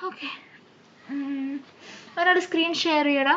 Okay, ഒരാൾ screen share ചെയ്യടാ.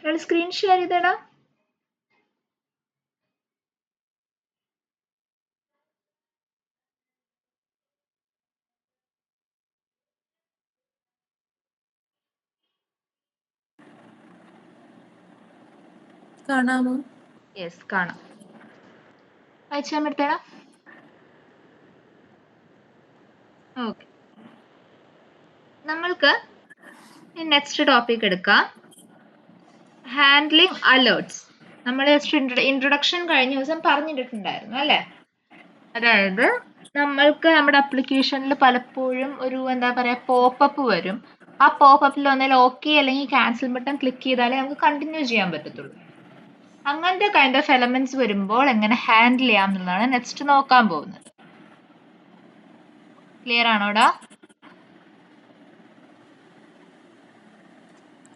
ഒരാൾ സ്ക്രീൻ ഷെയർ ചെയ്തടാ. കാണാമോ? യെസ്, കാണാം. അയച്ചാൻ പറ്റടാ. ഓക്കെ, നമ്മൾക്ക് നെക്സ്റ്റ് ടോപ്പിക് എടുക്കാം. Handling alerts. നമ്മൾ ഇൻട്രൊഡക്ഷൻ കഴിഞ്ഞ ദിവസം പറഞ്ഞിട്ടുണ്ടായിരുന്നു അല്ലേ? അതായത് നമ്മൾക്ക് നമ്മുടെ അപ്ലിക്കേഷനിൽ പലപ്പോഴും ഒരു എന്താ പറയാ പോപ്പപ്പ് വരും. ആ പോപ്പപ്പിൽ ഒന്നേൽ ഓക്കെ അല്ലെങ്കിൽ ക്യാൻസൽ ബട്ടൺ ക്ലിക്ക് ചെയ്താലേ നമുക്ക് കണ്ടിന്യൂ ചെയ്യാൻ പറ്റത്തുള്ളൂ. അങ്ങനത്തെ കൈൻഡ് ഓഫ് എലമെന്റ്സ് വരുമ്പോൾ എങ്ങനെ ഹാൻഡിൽ ചെയ്യാം എന്നുള്ളതാണ് നെക്സ്റ്റ് നോക്കാൻ പോകുന്നത്. ക്ലിയർ ആണോടാ?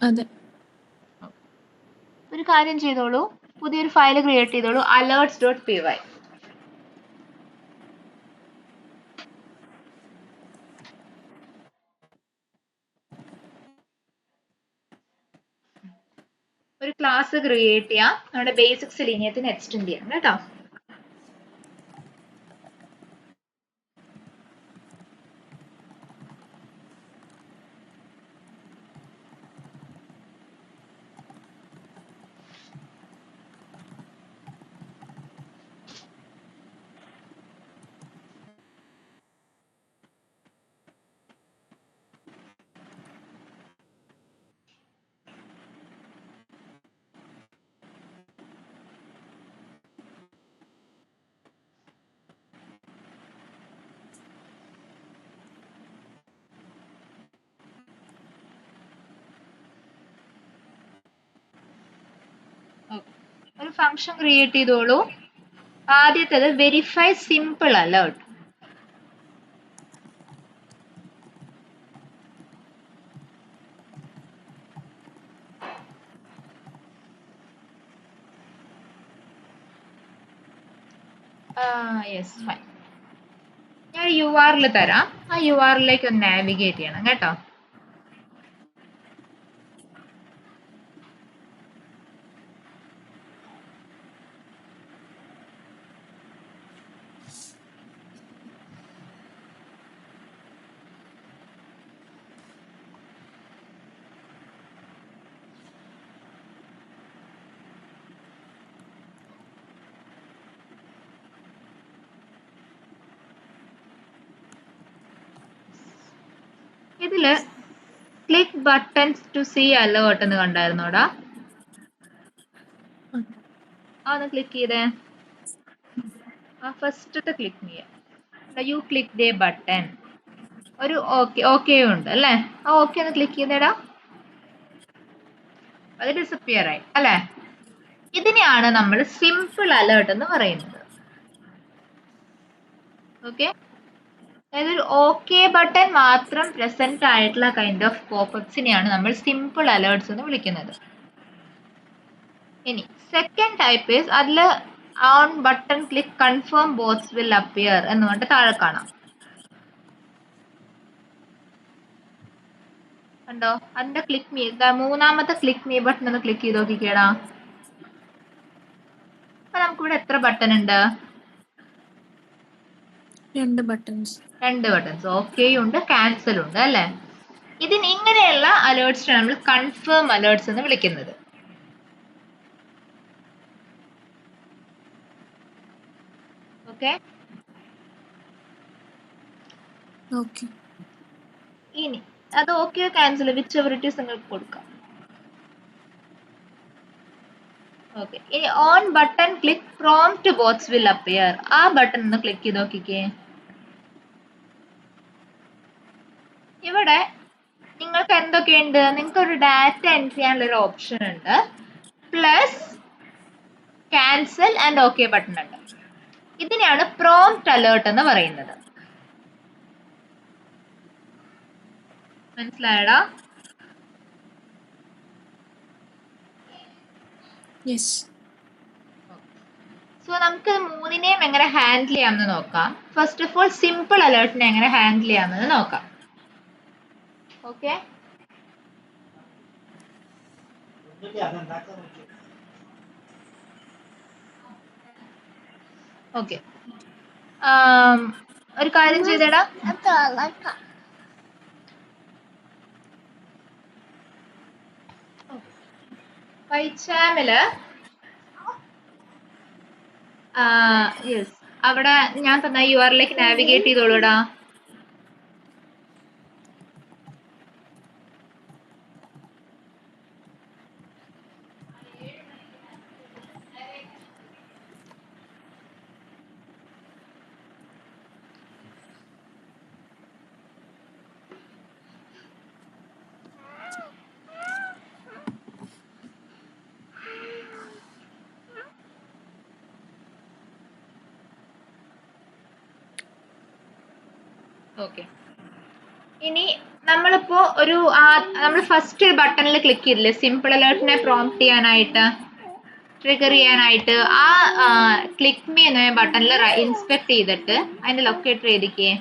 അതെ. ഒരു കാര്യം ചെയ്തോളൂ, പുതിയൊരു ഫയൽ ക്രിയേറ്റ് ചെയ്തോളൂ, alerts.py. ഒരു ക്ലാസ് ക്രിയേറ്റ് ചെയ്യാം, നമ്മുടെ ബേസിക്സ് ലീനിയത്തിന് എക്സ്റ്റെൻഡ് ചെയ്യാം കേട്ടോ. ഒരു ഫംഗ്ഷൻ ക്രിയേറ്റ് ചെയ്തോളൂ. ആദ്യത്തേത് verify simple alert. Yes, fine. ഞാൻ URL തരാം, ആ URLിലേക്ക് ഒന്ന് നാവിഗേറ്റ് ചെയ്യണം കേട്ടോ. ഇതില് click buttons to see alert എന്ന് കണ്ടായിരുന്നോടാ? ഒന്ന് ക്ലിക്ക് ചെയ്തേ. ആ ഫസ്റ്റത്തെ ക്ലിക്ക് ചെയ്യാം. You click the button. ഒരു ഓക്കെ ഉണ്ട് അല്ലേ? ആ ഓക്കെ ഒന്ന് ക്ലിക്ക് ചെയ്തേടാ. അത് ഡിസപ്പിയർ ആയി അല്ലേ? ഇതിനെയാണ് നമ്മൾ സിമ്പിൾ അലേർട്ട് എന്ന് പറയുന്നത്. ഓക്കെ, അതായത് ഒരു ഓക്കെ ബട്ടൺ മാത്രം പ്രസന്റ് ആയിട്ടുള്ള കൈൻഡ് ഓഫ് പോപ്പപ്സിനെയാണ് നമ്മൾ സിമ്പിൾ അലേർട്ട്സ് എന്ന് വിളിക്കുന്നത്. ഇനി സെക്കൻഡ് ടൈപ്പ് ഈസ് അതിൽ on button click confirm bots will appear എന്ന് പറഞ്ഞിട്ട് താഴെ കാണാം. കണ്ടോ? അതിന്റെ ക്ലിക്ക് മീ, മൂന്നാമത്തെ ക്ലിക്ക് മീ ബട്ടൺ ഒന്ന് ക്ലിക്ക് ചെയ്ത് നോക്കിക്കേടാ. അപ്പൊ നമുക്കിവിടെ എത്ര ബട്ടൺ ഉണ്ട്? 2 ബട്ടൺസ്. 2 ബട്ടൺസ്. ഓക്കെയും ഉണ്ട്, ക്യാൻസൽ ഉണ്ട് അല്ലേ? ഇതിന് ഇങ്ങനെയുള്ള അലേർട്ട്സിനെ നമ്മൾ കൺഫേം അലേർട്ട്സ് എന്ന് വിളിക്കുന്നത്. Okay, okay. ഇനി അത് okay cancel which ever it is നിങ്ങൾക്ക് കൊടുക്കാം. ഓക്കെ, ഇനി on button click prompt box will appear. ആ ബട്ടൺ ഒന്ന് ക്ലിക്ക് ചെയ്ത് നോക്കിക്കേ. ഇവിടെ നിങ്ങൾക്ക് എന്തൊക്കെയുണ്ട്? നിങ്ങൾക്ക് ഒരു ഡാറ്റ എൻട്രി ചെയ്യാനുള്ള ഒരു ഓപ്ഷൻ ഉണ്ട്, plus cancel and okay button ഉണ്ട്. ഇതിനെയാണ് പ്രോംപ്റ്റ് അലേർട്ട് എന്ന് പറയുന്നത്. മനസ്സിലായടാ? യെസ്. സോ നമുക്ക് മൂന്നിനെയും എങ്ങനെ ഹാൻഡിൽ ചെയ്യാമെന്ന് നോക്കാം. ഫസ്റ്റ് ഓഫ് ഓൾ സിമ്പിൾ അലേർട്ടിനെ എങ്ങനെ ഹാൻഡിൽ ചെയ്യാമെന്ന് നോക്കാം. Okay, okay. ഒരു കാര്യം ചെയ്തേടാ, പൈച്ചാമില് യെസ്, അവിടെ ഞാൻ തന്ന URL നാവിഗേറ്റ് ചെയ്തോളൂടാ. ഓക്കെ, ഇനി നമ്മളിപ്പോ നമ്മൾ ഫസ്റ്റ് ബട്ടണിൽ ക്ലിക്ക് ചെയ്തില്ലേ സിമ്പിൾ അലേർട്ടിനെ പ്രോംപ്റ്റ് ചെയ്യാനായിട്ട്, ട്രിഗർ ചെയ്യാനായിട്ട്. ആ ക്ലിക്ക് മീ എന്ന ബട്ടണിൽ ഇൻസ്പെക്ട് ചെയ്തിട്ട് അതിന്റെ ലൊക്കേറ്റർ എഴുതിക്കേ.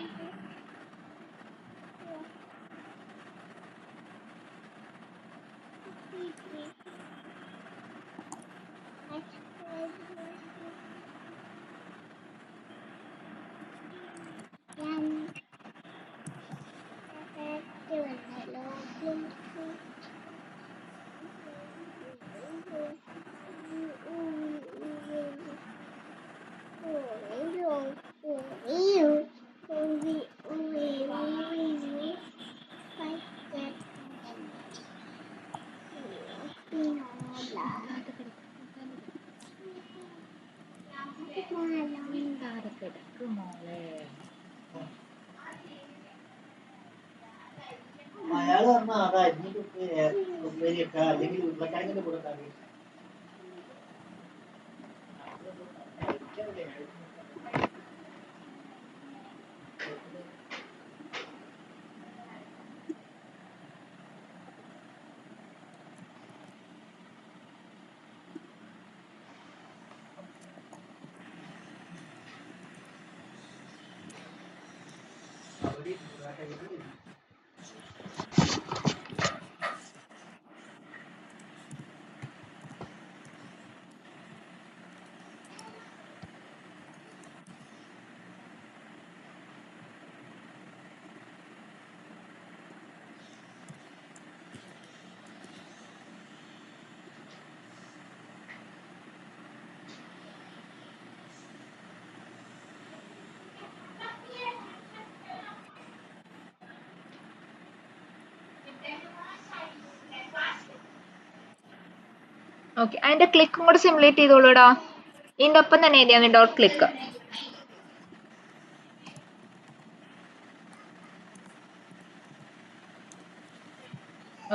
അയാള് പറഞ്ഞ അത് അരിഞ്ഞിട്ട് ഉപ്പേരി ഇട്ട അല്ലെങ്കിൽ ഉരുളക്കിഴങ്ങിന്റെ കൂടെ കറി. ഓക്കെ, അതിന്റെ ക്ലിക്കും കൂടെ സിമുലേറ്റ് ചെയ്തോളൂടാ. ഇതിന്റെ ഒപ്പം തന്നെ എഴുതിയാണ് ഡോട്ട് ക്ലിക്ക്.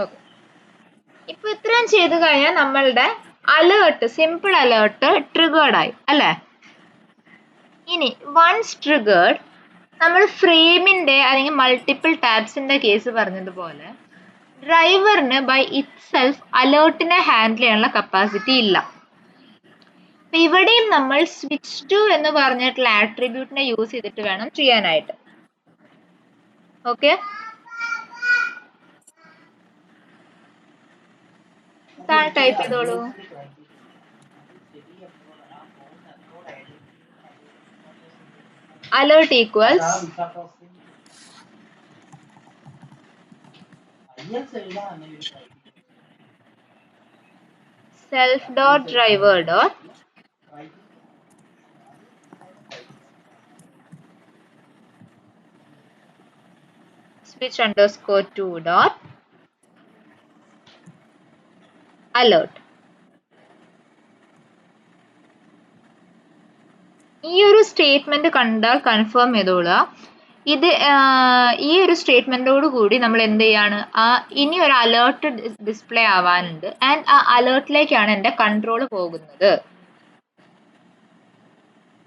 ഓക്കെ, ഇപ്പൊ ഇത്രയും ചെയ്ത് കഴിഞ്ഞാൽ നമ്മളുടെ അലേർട്ട്, സിമ്പിൾ അലേർട്ട് ട്രിഗേർഡ് ആയി അല്ലേ? ഇനി വൺസ് ട്രിഗേർഡ്, നമ്മൾ ഫ്രെയിമിന്റെ അല്ലെങ്കിൽ മൾട്ടിപ്പിൾ ടാബ്സിന്റെ കേസ് പറഞ്ഞതുപോലെ ഡ്രൈവറിന് ബൈ ഇറ്റ് സെൽഫ് അലേർട്ടിനെ ഹാൻഡിൽ ചെയ്യാനുള്ള കപ്പാസിറ്റി ഇല്ല. ഇവിടെയും നമ്മൾ സ്വിച്ച് ടു എന്ന് പറഞ്ഞിട്ടുള്ള ആട്രിബ്യൂട്ടിനെ യൂസ് ചെയ്തിട്ട് വേണം ചെയ്യാനായിട്ട്. ഓക്കെ, താഴെ ടൈപ്പ് ചെയ്തോളൂ. Alert equals self dot driver dot switch underscore 2 dot alert. ഈ ഒരു സ്റ്റേറ്റ്മെന്റ് കണ്ടാൽ കൺഫേം ചെയ്തോളുക. ഇത് ഈ ഒരു സ്റ്റേറ്റ്മെന്റോട് കൂടി നമ്മൾ എന്ത് ചെയ്യാണ്, ഇനി ഒരു അലേർട്ട് ഡിസ്പ്ലേ ആവാനുണ്ട് ആൻഡ് ആ അലേർട്ടിലേക്കാണ് എൻ്റെ കൺട്രോൾ പോകുന്നത്.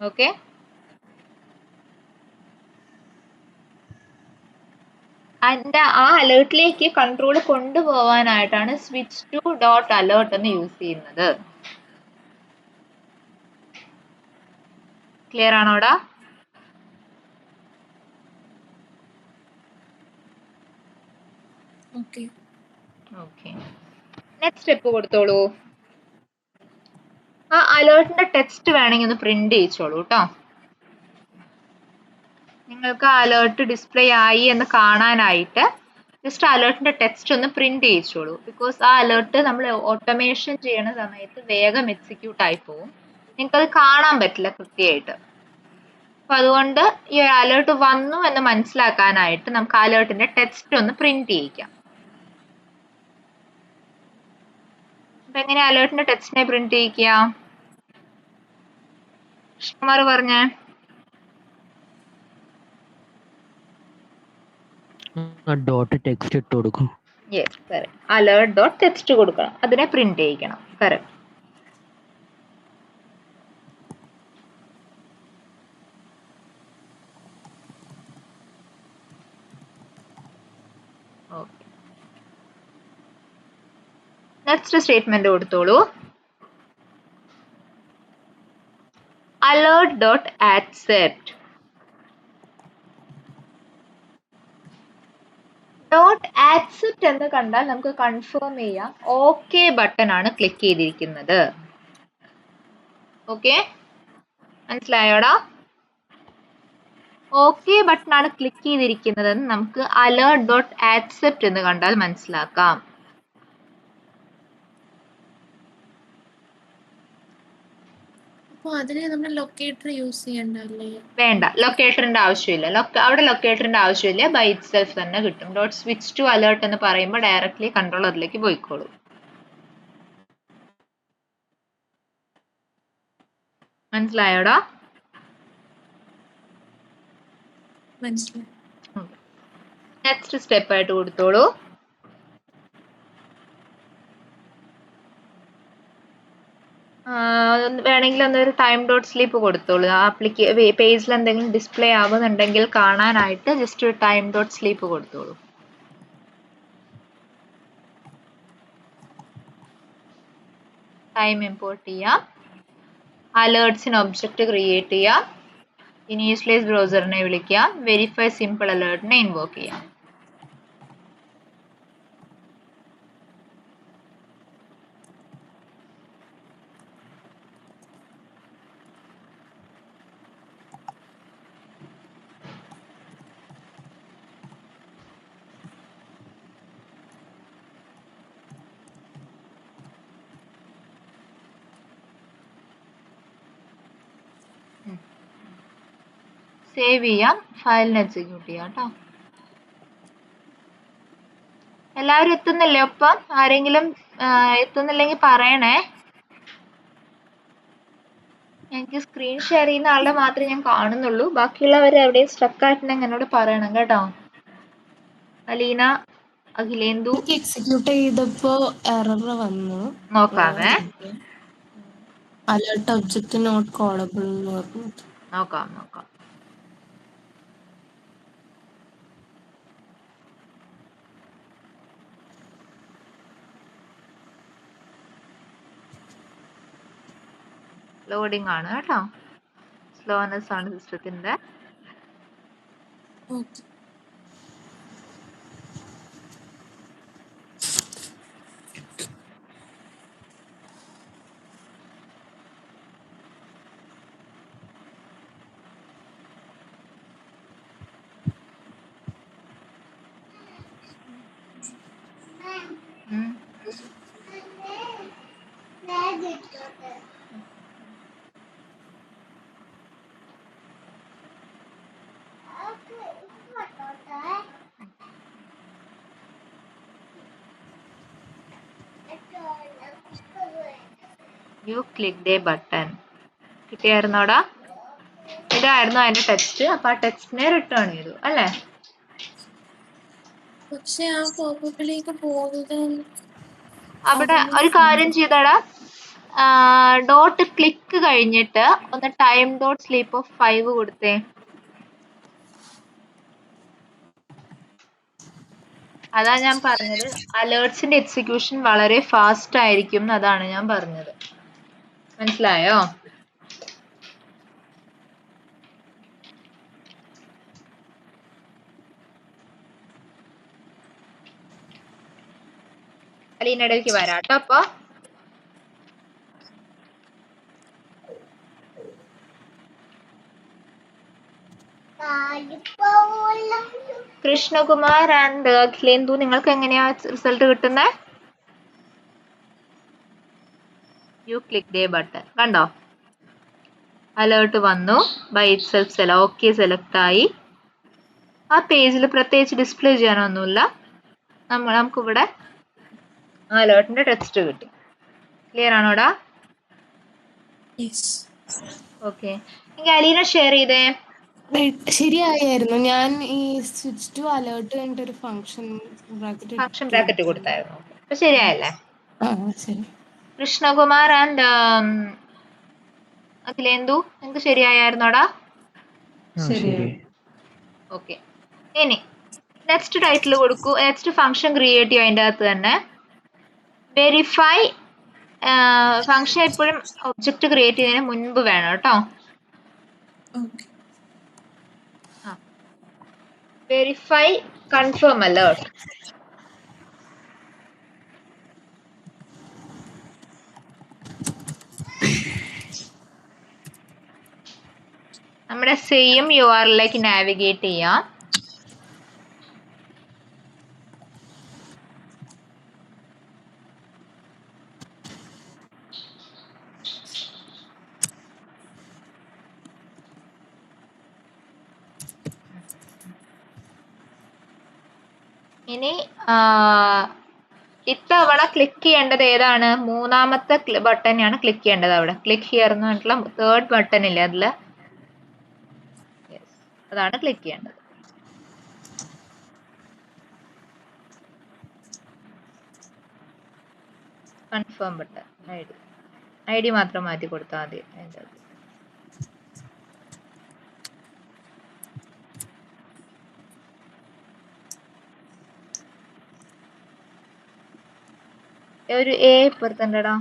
ഓക്കെ, അതിൻ്റെ ആ അലേർട്ടിലേക്ക് കൺട്രോൾ കൊണ്ടുപോകാനായിട്ടാണ് സ്വിച്ച് ടു ഡോട്ട് അലേർട്ട് എന്ന് യൂസ് ചെയ്യുന്നത്. ക്ലിയർ ആണോടാ? ഓക്കെ. ഓക്കെ, നെക്സ്റ്റ് സ്റ്റെപ്പ് കൊടുത്തോളൂ. ആ അലേർട്ടിന്റെ ടെക്സ്റ്റ് വേണമെങ്കിൽ ഒന്ന് പ്രിന്റ് ചെയ്യിച്ചോളൂ കേട്ടോ. നിങ്ങൾക്ക് അലേർട്ട് ഡിസ്പ്ലേ ആയി എന്ന് കാണാനായിട്ട് ജസ്റ്റ് അലേർട്ടിന്റെ ടെക്സ്റ്റ് ഒന്ന് പ്രിന്റ് ചെയ്യിച്ചോളൂ. ബിക്കോസ് ആ അലേർട്ട് നമ്മൾ ഓട്ടോമേഷൻ ചെയ്യണ സമയത്ത് വേഗം എക്സിക്യൂട്ട് ആയി പോകും, നിങ്ങൾക്കത് കാണാൻ പറ്റില്ല കൃത്യമായിട്ട്. അപ്പൊ അതുകൊണ്ട് ഈ അലേർട്ട് വന്നു എന്ന് മനസ്സിലാക്കാനായിട്ട് നമുക്ക് അലേർട്ടിന്റെ ടെക്സ്റ്റ് ഒന്ന് പ്രിന്റ് ചെയ്യിക്കാം. അപ്പൊ എങ്ങനെ അലേർട്ടിന്റെ ടെക്സ്റ്റിനെ പ്രിന്റ് ചെയ്യിക്കുക? കൃഷ്ണകുമാർ പറഞ്ഞേ. ഡോട്ട് ടെക്സ്റ്റ് ഇട്ട് കൊടുക്കും. Yes, correct. Alert dot text കൊടുക്കണം, അതിനെ പ്രിന്റ് ചെയ്യിക്കണം. കറക്റ്റ്. ഓക്കെ, നെക്സ്റ്റ് സ്റ്റേറ്റ്മെന്റ് കൊടുത്തോളൂ. alert dot accept dot accept എന്ന് കണ്ടാൽ നമുക്ക് കൺഫേം ചെയ്യാം ഓക്കെ ബട്ടൺ ആണ് ക്ലിക്ക് ചെയ്തിരിക്കുന്നത്. ഓക്കെ, മനസ്സിലായോടാ? ഓക്കെ ബട്ടൺ ആണ് ക്ലിക്ക് ചെയ്തിരിക്കുന്നതെന്ന് നമുക്ക് അലേർട്ട് ഡോട്ട് ആക്സെപ്റ്റ് എന്ന് കണ്ടാൽ മനസ്സിലാക്കാം. അപ്പൊ അതിന് നമ്മൾ ലൊക്കേറ്റർ യൂസ് ചെയ്യണ്ടല്ലേ? വേണ്ട, ലൊക്കേറ്ററിന്റെ ആവശ്യമില്ല. അവിടെ ലൊക്കേറ്ററിന്റെ ആവശ്യമില്ല, ബൈ ഇറ്റ് സെൽഫ് തന്നെ കിട്ടും. ഡോട്ട് സ്വിച്ച് ടു അലേർട്ട് എന്ന് പറയുമ്പോൾ ഡയറക്ട്ലി കൺട്രോളറിലേക്ക് പോയിക്കോളൂ. മനസ്സിലായോടാ? മനസ്സിലായി. നെക്സ്റ്റ് സ്റ്റെപ്പ് ആയിട്ട് കൊടുത്തോളൂ. വേണമെങ്കിൽ ഒന്നൊരു ടൈം ഡോട്ട് സ്ലീപ്പ് കൊടുത്തോളൂ. പേജിൽ എന്തെങ്കിലും ഡിസ്പ്ലേ ആവുന്നുണ്ടെങ്കിൽ കാണാനായിട്ട് ജസ്റ്റ് ഒരു ടൈം ഡോട്ട് സ്ലീപ്പ് കൊടുത്തോളൂ. ടൈം ഇമ്പോർട്ട് ചെയ്യാം, അലേർട്സിന് ഒബ്ജക്റ്റ് ക്രിയേറ്റ് ചെയ്യാം, ഇനീഷ്യലൈസ് ബ്രൗസറിനെ വിളിക്കാം, വെരിഫൈ സിമ്പിൾ അലേർട്ടിനെ ഇൻവോക്ക് ചെയ്യാം. സേവ് ചെയ്യാം, ഫയലിന് എക്സിക്യൂട്ട് ചെയ്യാം കേട്ടോ. എല്ലാവരും എത്തുന്നില്ലേ ഒപ്പം? ആരെങ്കിലും എത്തുന്നില്ലെങ്കിൽ പറയണേ. എനിക്ക് സ്ക്രീൻ ഷെയർ ചെയ്യുന്ന ആളുടെ മാത്രമേ ഞാൻ കാണുന്നുള്ളൂ, ബാക്കിയുള്ളവർ എവിടെയും സ്റ്റക്ക് ആയിട്ടുണ്ടെങ്കിൽ എന്നോട് പറയണം കേട്ടോ. അലീന, അഖിലേന്ദു. എക്സിക്യൂട്ട് ചെയ്തപ്പോ എറർ വന്നു. നോക്കാമേ, അലേർട്ട് ഒബ്ജക്റ്റ് നോട്ട് കോളബിൾ എന്ന് പറഞ്ഞു. നോക്കാം നോക്കാം. ലോഡിംഗ് ആണ് കേട്ടോ, സ്ലോനെസ് ആണ് സിസ്റ്റത്തിന്റെ. Okay. You click a button. കിട്ടിയായിരുന്നോടാ? ഇതായിരുന്നു അതിന്റെ ടെക്സ്റ്റ്. അപ്പൊ ആ ടെക്സ്റ്റിനെ റിട്ടേൺ ചെയ്തു അല്ലേ? പക്ഷെ ആ പോപ്പപ്പിലേക്ക് പോകുന്നത് അവിടെ ഒരു കാര്യം ചെയ്തടാ, ഡോട്ട് ക്ലിക്ക് കഴിഞ്ഞിട്ട് ഒന്ന് ടൈം ഡോട്ട് സ്ലീപ്പ് ഓഫ് 5 കൊടുത്തേ. അതാ ഞാൻ പറഞ്ഞത്, അലേർട്സിന്റെ എക്സിക്യൂഷൻ വളരെ ഫാസ്റ്റ് ആയിരിക്കും, അതാണ് ഞാൻ പറഞ്ഞത്. മനസ്സിലായോ? അലീനയിടയ്ക്ക് വരാട്ടോ. അപ്പൊ കൃഷ്ണകുമാർ ആൻഡ് അഖിലേന്ദു, നിങ്ങൾക്ക് എങ്ങനെയാ റിസൾട്ട് കിട്ടുന്നത്? You click a button. കണ്ടോ? അലേർട്ട് വന്നു, by itself okay select ആയി. ആ പേജിൽ പ്രത്യേകിച്ച് ഡിസ്പ്ലേ ചെയ്യാനൊന്നുമില്ല. നമുക്കിവിടെ അലേർട്ടിന്റെ ടെക്സ്റ്റ് കിട്ടി. ക്ലിയർ ആണോടാ? ഓക്കെ. എങ്കിൽ അലീന ഷെയർ ചെയ്തേ. ശരിയായിരുന്നു. ഞാൻ ഈ സ്വിച്ച് ടു അലേർട്ട് കഴിഞ്ഞിട്ട് ഒരു ഫംഗ്ഷൻ ബ്രാക്കറ്റ് കൊടുത്തായിരുന്നു. അപ്പൊ ശരിയായല്ലേ? ശരി. കൃഷ്ണകുമാർ ആൻഡ് അഖിലേന്ദു, നിങ്ങൾക്ക് ശരിയായിരുന്നോടാ? ശരി. ഓക്കെ. ഇനി നെക്സ്റ്റ് ടൈറ്റിൽ കൊടുക്കൂ. നെക്സ്റ്റ് ഫംഗ്ഷൻ ക്രിയേറ്റ് ചെയ്യും അതിൻ്റെ അകത്ത് തന്നെ. വെരിഫൈ ഫംഗ്ഷൻ എപ്പോഴും ഒബ്ജക്റ്റ് ക്രിയേറ്റ് ചെയ്യുന്നതിന് മുൻപ് വേണം കേട്ടോ. Verify confirm alert. നമ്മുടെ സെയിം URL-ലേക്ക് നാവിഗേറ്റ് ചെയ്യാം. ഇനി ഇത്തവണ ക്ലിക്ക് ചെയ്യേണ്ടത് ഏതാണ്? മൂന്നാമത്തെ ബട്ടനെയാണ് ക്ലിക്ക് ചെയ്യേണ്ടത്. അവിടെ ക്ലിക്ക് ഹിയർ എന്ന് പറഞ്ഞിട്ടുള്ള തേർഡ് ബട്ടൺ ഇല്ലേ, അതില് അതാണ് ക്ലിക്ക് ചെയ്യേണ്ടത്. Confirm button. ഐ ഡി മാത്രം മാറ്റി കൊടുത്താൽ മതി അതിൻ്റെ അത്. ഒരു എ ഇപ്പുറത്തുണ്ടടാ.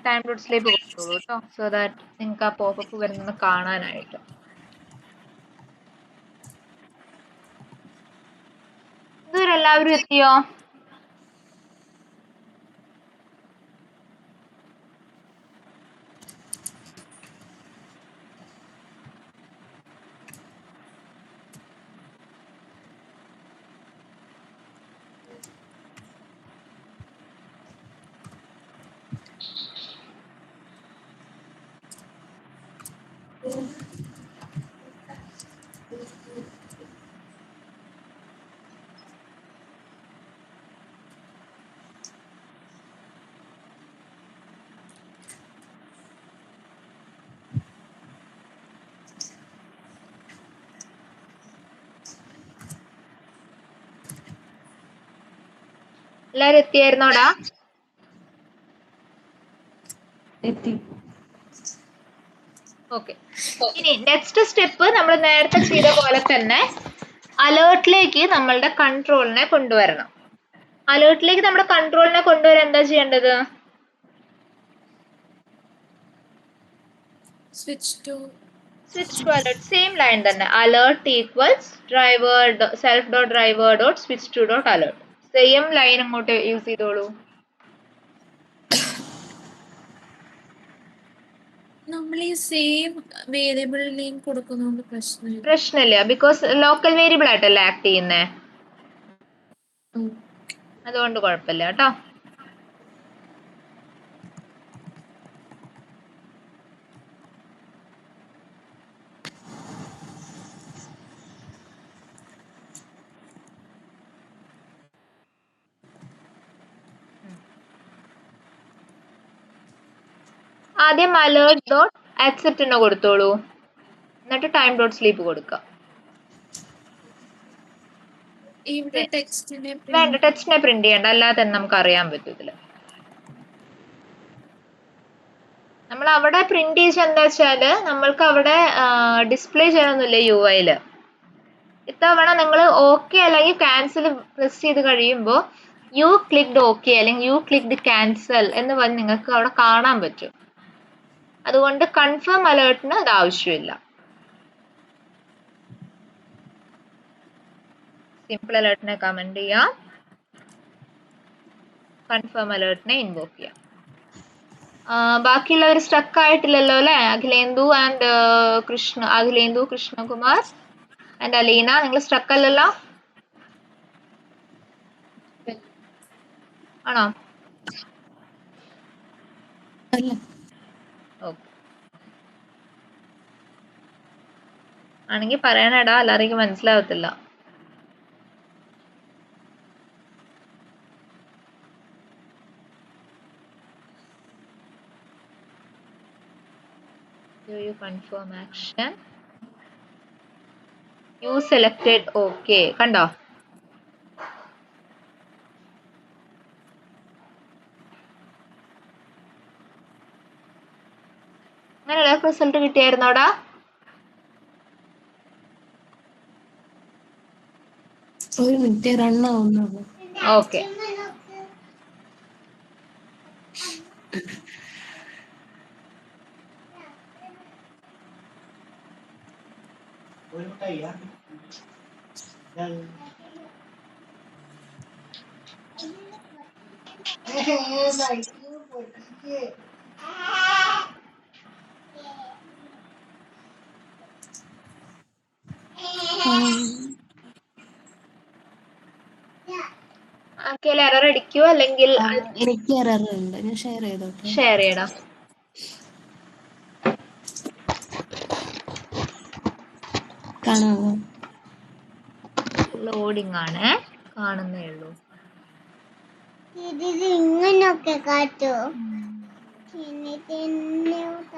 ടൈം ഡോട്ട് സ്ലീപ്പ് കൊടുത്തോളൂ കേട്ടോ, സോ ദാറ്റ് നിങ്ങൾക്ക് ആ പോപ്പപ്പ് വരുന്നത് കാണാനായിട്ട്. ഇതുവരെ എല്ലാവരും എത്തിയോ? എല്ലാരും എത്തിയായിരുന്നോടാ? എത്തി. ഓക്കെ. ഇനി നെക്സ്റ്റ് സ്റ്റെപ്പ് നമ്മൾ നേരത്തെ ചെയ്ത പോലെ തന്നെ അലേർട്ടിലേക്ക് നമ്മളുടെ കൺട്രോളിനെ കൊണ്ടുവരണം. അലേർട്ടിലേക്ക് നമ്മുടെ കൺട്രോളിനെ കൊണ്ടുവരാൻ എന്താ ചെയ്യേണ്ടത്? Switch to switch to alert same line തന്നെ, alert equals driver self dot driver dot switch to dot alert. Same line അങ്ങോട്ട് യൂസ് ചെയ്തോളൂ. നമ്മൾ ഈ സെയിം വേരിയബിൾ നെയിം കൊടുക്കുന്നതുകൊണ്ട് പ്രശ്നമില്ല, ബിക്കോസ് ലോക്കൽ വേരിയബിൾ ആയിട്ടല്ലേ ആക്ട് ചെയ്യുന്നേ, അതുകൊണ്ട് കുഴപ്പമില്ല കേട്ടോ. ആദ്യം അലേർട്ട് ഡോട്ട് ആക്സെപ്റ്റ് എന്ന് കൊടുത്തോളൂ, എന്നിട്ട് ടൈം ഡോട്ട് സ്ലീപ്പ് കൊടുക്കുക. ഇവിടെ ടെക്സ്റ്റിനെ വേണ്ട, ടെക്സ്റ്റിനെ പ്രിന്റ് ചെയ്യണ്ട, അല്ലാതെ തന്നെ നമുക്ക് അറിയാൻ പറ്റും ഇതില്. നമ്മൾ അവിടെ പ്രിന്റ് ചെയ്ത് എന്താ വെച്ചാല് നമ്മൾക്ക് അവിടെ ഡിസ്പ്ലേ ചെയ്യണമെന്നില്ല UI-ല്. ഇത്തവണ നിങ്ങൾ ഓക്കെ അല്ലെങ്കിൽ ക്യാൻസൽ പ്രസ് ചെയ്ത് കഴിയുമ്പോൾ യു ക്ലിക്ഡ് ഓക്കെ അല്ലെങ്കിൽ യു ക്ലിക്ഡ് ക്യാൻസൽ എന്ന് പറഞ്ഞ് നിങ്ങൾക്ക് അവിടെ കാണാൻ പറ്റും. അതുകൊണ്ട് കൺഫേം അലേർട്ടിന് അത് ആവശ്യമില്ല. സിമ്പിൾ അലേർട്ടിനെ കമന്റ് ചെയ്യാം, കൺഫേം അലേർട്ടിനെ ഇൻവോക്ക് ചെയ്യാം. ബാക്കിയുള്ളവർ സ്റ്റക്ക് ആയിട്ടില്ലല്ലോ അല്ലെ? അഖിലേന്ദു കൃഷ്ണകുമാർ ആൻഡ് അലീന, നിങ്ങൾ സ്റ്റക്ക് അല്ലല്ലോ? ആണോ? ഓക്കെ, ആണെങ്കിൽ പറയണേടാ, എല്ലാവർക്കും മനസ്സിലാവത്തില്ല. Do you confirm action? You selected okay. കണ്ടോ? അങ്ങനെ എല്ലാവർക്കും റിസൾട്ട് കിട്ടിയായിരുന്നോടാ? ഒരു മിനിറ്റ് റൺ ആവുന്നുള്ളൂ. ഓക്കെ, ഒരു മുട്ടായിയാ? ആർക്കെങ്കിലും എറർ അടിക്കുവോ അല്ലെങ്കിൽ എനിക്ക് എറർ ഉണ്ട്, ഞാൻ ഷെയർ ചെയ്തോട്ടെ. ഷെയർ ചെയ്യണം. കാണാമോ? ലോഡിംഗ് ആണ്, കാണുന്നേ ഉള്ളൂ. ഇങ്ങനൊക്കെ കാട്ടോ,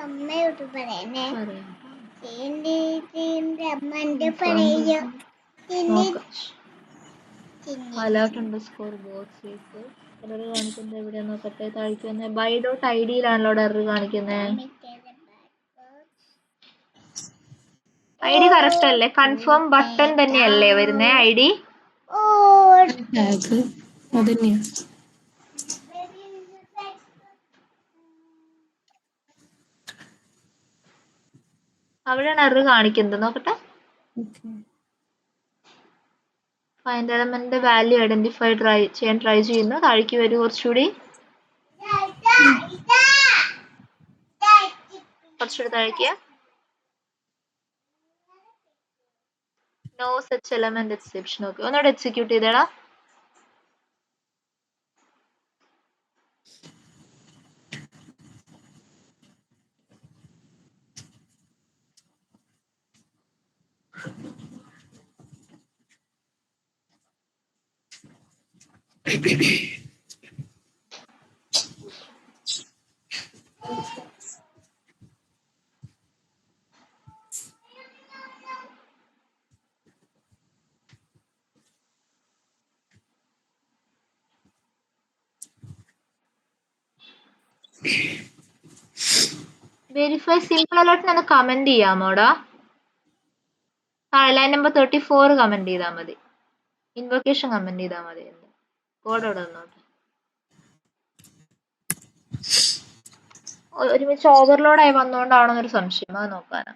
അമ്മയോട്ട് പറയണേ, അമ്മന്റെ പറയോ. അലേർട്ട് അണ്ടർസ്കോർ ബോക്സ് എറർ കാണിക്കുന്നത് എവിടെയാ നോക്കട്ടെ. താഴേക്ക് വന്നേ, ബൈ ഡോട്ട് ID-യിലാണല്ലോ എറർ കാണിക്കുന്നത്. ID കറക്റ്റ് അല്ലേ? കൺഫേം ബട്ടൺ തന്നെയല്ലേ വരുന്നേ ID? ടാഗ് അതന്നെയാ. അവിടെയാണ് എറർ കാണിക്കുന്നത്, നോക്കട്ടെ. ഫൈൻഡ് എലമെന്റ് വാല്യൂ ഐഡന്റിഫൈ ചെയ്യാൻ ട്രൈ ചെയ്യുന്നു. താഴേക്ക് വരൂ കുറച്ചുകൂടി, കുറച്ചുകൂടി താഴേക്ക്. No such element exception. Okay, ഒന്നുകൂടെ എക്സിക്യൂട്ട് ചെയ്തേടാ. വെരിഫൈ സിമ്പിൾ അലേർട്ടിന് ഒന്ന് കമന്റ് ചെയ്യാമോടാ? ലൈൻ നമ്പർ 34 കമന്റ് ചെയ്താൽ മതി, ഇൻവൊക്കേഷൻ കമന്റ് ചെയ്താൽ മതി. കോഡ് അവിടെ വന്നോട്ടെ. ഒരുമിച്ച് ഓവർലോഡ് ആയി വന്നോണ്ടാണോ എന്നൊരു സംശയം, അത് നോക്കാനാ.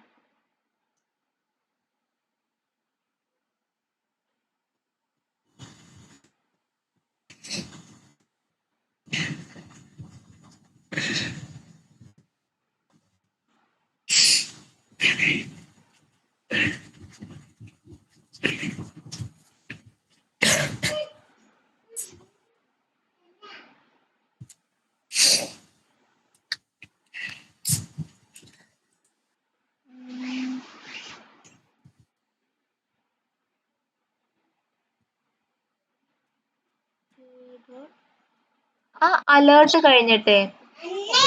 ആ അലേർട്ട് കഴിഞ്ഞിട്ടേ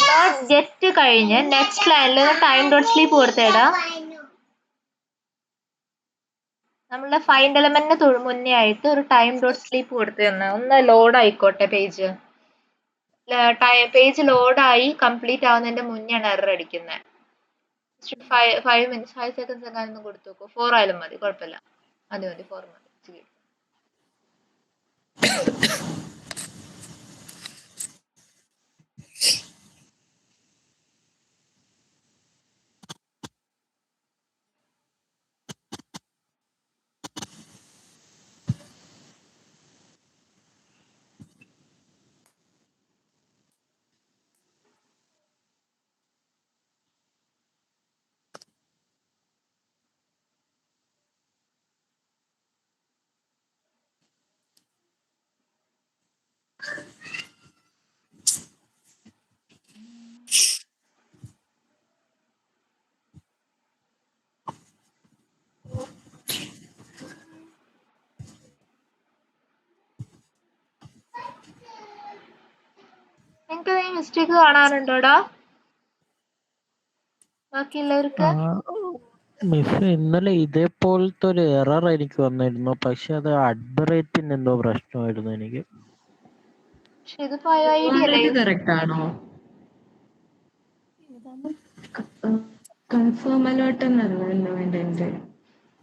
നോട്ട് ഗെറ്റ് കഴിഞ്ഞ് നെക്സ്റ്റ് ലൈനിൽ ടൈം ഡോട്ട് സ്ലീപ്പ് കൊടുത്തേടാ. നമ്മളുടെ ഫൈൻഡ് എലമെന്റിന് മുന്നേ ആയിട്ട് ഒരു ടൈം ഡോട്ട് സ്ലീപ്പ് കൊടുത്തു തന്നെ ഒന്ന് ലോഡ് ആയിക്കോട്ടെ പേജ്. പേജ് ലോഡായി കംപ്ലീറ്റ് ആവുന്നതിന്റെ മുന്നെയാണ് എറർ അടിക്കുന്നത്. 5 സെക്കൻഡ്സ് എങ്ങാനും കൊടുത്തു നോക്കൂ. 4 ആയാലും മതി, കുഴപ്പമില്ല. മതി 4 മതി. നിങ്ങൾക്ക് ഈ മിസ്റ്റേക്ക് കാണാറുണ്ടോടാ ബാക്കിയുള്ളവർക്ക്? മിസ് ഇന്നലെ ഇതേപോലത്തെ ഒരു എറർ എനിക്ക് വന്നിരുന്നു. പക്ഷെ അത് അഡ്ബറേറ്റിന് എന്തോ പ്രശ്നമായിരുന്നു എനിക്ക്. പക്ഷെ ഇതിപ്പോ ഐഡിയ അല്ലേ? കറക്റ്റ് ആണോ? കൺഫേം അലേർട്ട് എന്നല്ല വേണ്ടത്.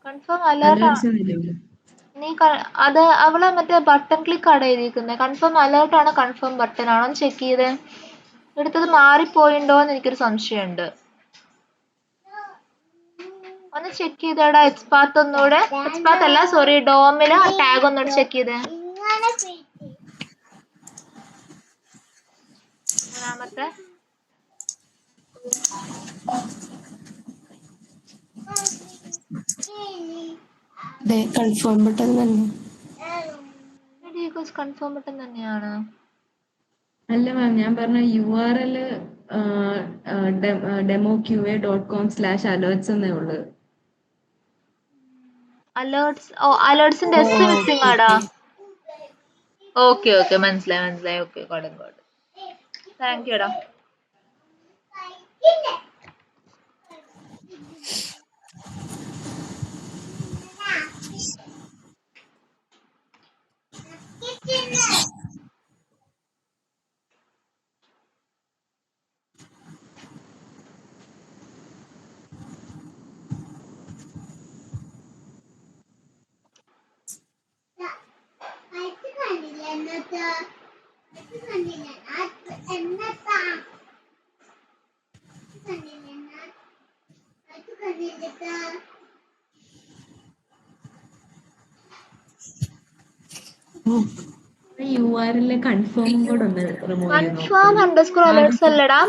കൺഫേം അലേർട്ട് നീ അത് അവളെ മറ്റേ ബട്ടൺ ക്ലിക്ക് ആണ് എഴുതിയിരിക്കുന്നത്. കൺഫേം അലേർട്ട് ആണോ കൺഫേം ബട്ടൺ ആണോ ചെക്ക് ചെയ്തേ. എടുത്തത് മാറിപ്പോയിണ്ടോന്ന് എനിക്കൊരു സംശയമുണ്ട്. ഒന്ന് ചെക്ക് ചെയ്തേടാ എക്സ്പാത്ത് ഒന്നുകൂടെ. എക്സ്പാത്ത് അല്ല സോറി, ഡോമില് ആ ടാഗ് ഒന്നുകൂടെ ചെക്ക് ചെയ്തേ. മൂന്നാമത്തെ കൺഫേം ബട്ടൺ തന്നെ. കൺഫേം ബട്ടൺ തന്നെയാണ്. അല്ല മാം, ഞാൻ പറഞ്ഞ URL demoqa.com/alerts എന്നേ ഉള്ളു. അലേർട്സ്, ഓ അലേർട്സിന്റെ എസ് മിസ്സിംഗ് ആടാ. ഓക്കെ ഓക്കെ മനസ്സിലായി. Okay good. താങ്ക് യുടാ. URL കൺഫേം കൂടെ ഒന്ന് റിമൂവ് ചെയ്ത് കൺഫേം അണ്ടർസ്കോർ അലേർട്സ് അല്ലടാ,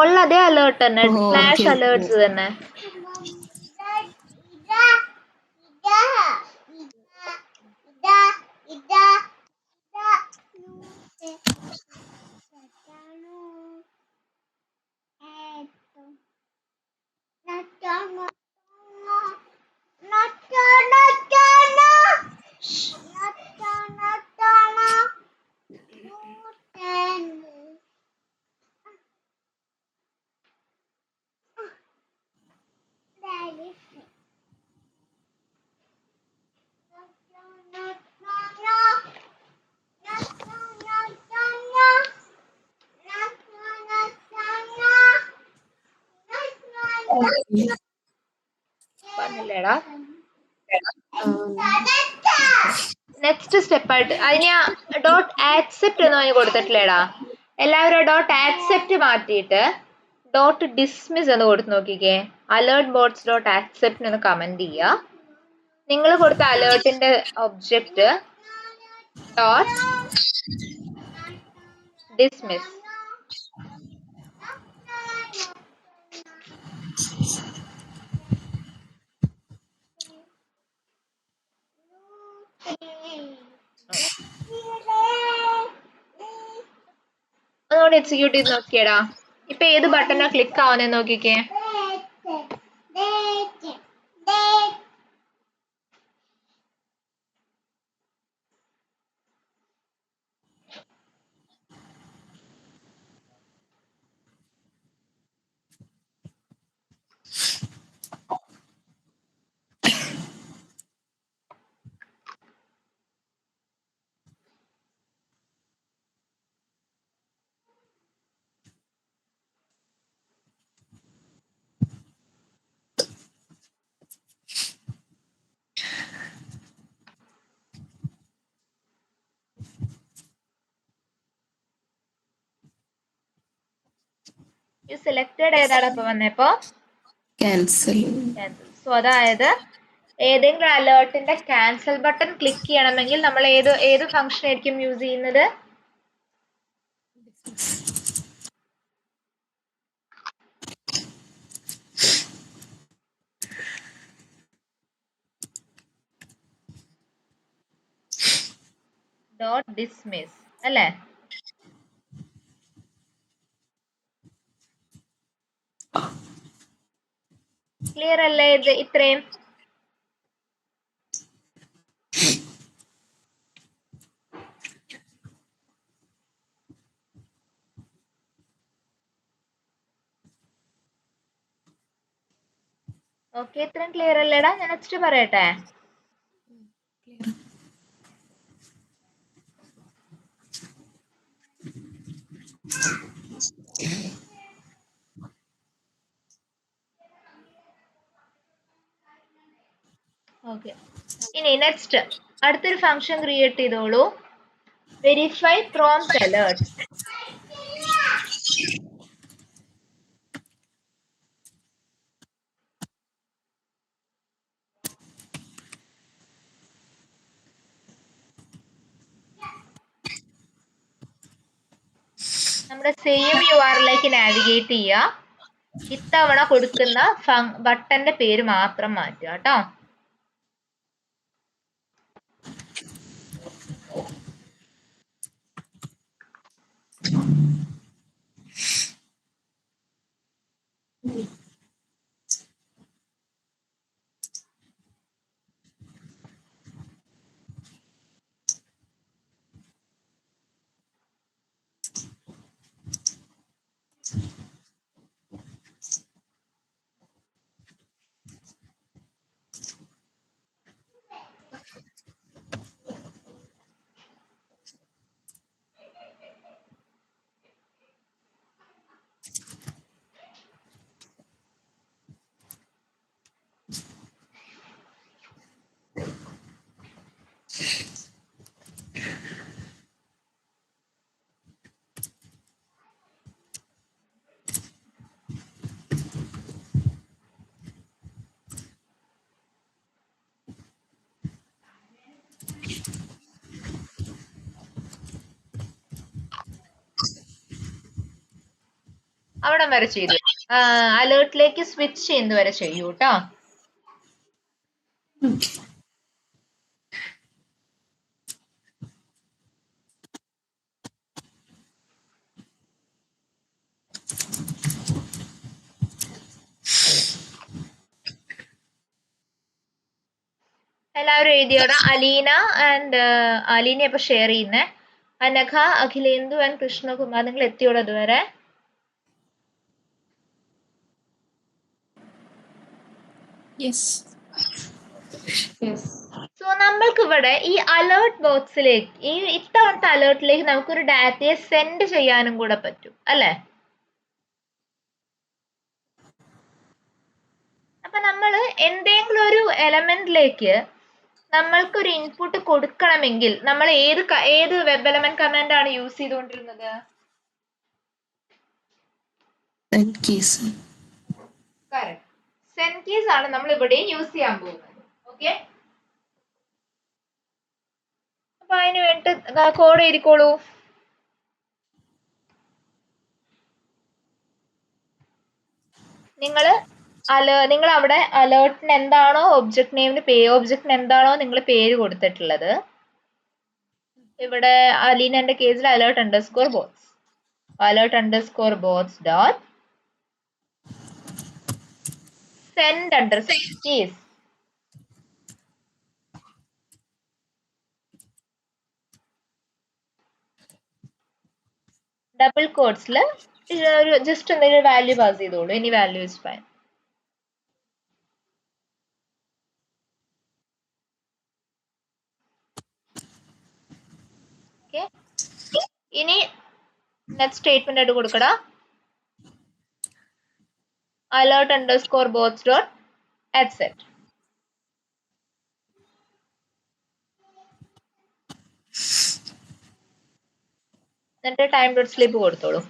ഉള്ള അതേ അലേർട്ട് തന്നെ, സ്ലാഷ് അലേർട്സ് തന്നെ. പറഞ്ഞില്ലേടാ നെക്സ്റ്റ് സ്റ്റെപ്പ് ആയിട്ട് അതിന് ഡോട്ട് ആക്സെപ്റ്റ് എന്ന് പറഞ്ഞ് കൊടുത്തിട്ടില്ലേടാ. എല്ലാവരും ഡോട്ട് ആക്സെപ്റ്റ് മാറ്റിയിട്ട് ഡോട്ട് ഡിസ്മിസ് എന്ന് കൊടുത്ത് നോക്കിക്കേ. അലേർട്ട് ബോട്ട്സ് ഡോട്ട് ആക്സെപ്റ്റ് എന്ന് കമന്റ് ചെയ്യുക. നിങ്ങൾ കൊടുത്ത അലേർട്ടിന്റെ ഒബ്ജക്റ്റ് ഡോട്ട് ഡിസ്മിസ്. അതുകൊണ്ട് എക്സിക്യൂട്ട് ചെയ്ത് നോക്കിയടാ. ഇപ്പൊ ഏത് ബട്ടണാ ക്ലിക്ക് ആവുന്നതെന്ന് നോക്കിക്കേ. യു സെലക്ടഡ് ഏതാണ് ഇപ്പൊ വന്നപ്പോ ക്യാൻസൽ. ക്യാൻസൽ. സോ അതായത് ഏതെങ്കിലും അലേർട്ടിന്റെ ക്യാൻസൽ ബട്ടൺ ക്ലിക്ക് ചെയ്യണമെങ്കിൽ നമ്മൾ ഏത് ഫംഗ്ഷൻ ആയിരിക്കും യൂസ് ചെയ്യുന്നത്? ഡോട്ട് ഡിസ്മിസ് അല്ലേ? ക്ലിയർ അല്ലേ ഇത് ഇത്രയും? ഓക്കെ, ഇത്രയും ക്ലിയർ അല്ലേടാ? ഞാൻ നെക്സ്റ്റ് പറയട്ടെ. ഓക്കെ, ഇനി നെക്സ്റ്റ് അടുത്തൊരു ഫംഗ്ഷൻ ക്രിയേറ്റ് ചെയ്തോളൂ. Verify prompt alert. നമ്മുടെ സെയിം URLലേക്ക് നാവിഗേറ്റ് ചെയ്യുക. ഇത്തവണ കൊടുക്കുന്ന ബട്ടന്റെ പേര് മാത്രം മാറ്റുക കേട്ടോ. അവിടെ വരെ ചെയ്തു. അലേർട്ടിലേക്ക് സ്വിച്ച് ചെയ്യുന്നത് വരെ ചെയ്യൂ കേട്ടോ. എല്ലാവരും എഴുതിയോടാ? അലീന ആൻഡ് അലീന ഇപ്പൊ ഷെയർ ചെയ്യുന്നേ. അനഘ, അഖിലേന്ദു ആൻഡ് കൃഷ്ണകുമാർ, നിങ്ങൾ എത്തിയോടെ അതുവരെ? Yes. സോ നമ്മൾക്ക് ഇവിടെ ഈ അലേർട്ട് ബോക്സിലേക്ക്, ഈ ഇത്തവണത്തെ അലേർട്ടിലേക്ക് നമുക്കൊരു ഡാറ്റയെ സെൻഡ് ചെയ്യാനും കൂടെ പറ്റും അല്ലേ? അപ്പൊ നമ്മൾ എന്തെങ്കിലും ഒരു എലമെന്റിലേക്ക് നമ്മൾക്കൊരു ഇൻപുട്ട് കൊടുക്കണമെങ്കിൽ നമ്മൾ ഏത് വെബ് എലമെന്റ് കമാൻഡ് ആണ് യൂസ് ചെയ്തുകൊണ്ടിരുന്നത്? കറക്റ്റ്, സെൻഡ് കീസ് ആണ് നമ്മൾ ഇവിടെ യൂസ് ചെയ്യാൻ പോകുന്നത്. ഓക്കെ, അപ്പൊ അതിന് വേണ്ടി കോഡ് എഴുതിക്കോളൂ. നിങ്ങൾ അവിടെ അലേർട്ടിന് എന്താണോ ഒബ്ജക്ട് എന്താണോ നിങ്ങൾ പേര് കൊടുത്തിട്ടുള്ളത്, ഇവിടെ അലീനന്റെ കേസിൽ alert underscore bots dot send underscore keys. Double കോട്ട്സിൽ ജസ്റ്റ് എന്തെങ്കിലും വാല്യൂ പാസ് ചെയ്തോളൂ. Any value is fine. Okay, ഇനി നെക്സ്റ്റ് സ്റ്റേറ്റ്മെന്റ് ആയിട്ട് കൊടുക്കടാ. alert underscore bots dot etc. എന്നിട്ട് ടൈം ഡോട്ട് സ്ലിപ്പ് കൊടുത്തോളൂ.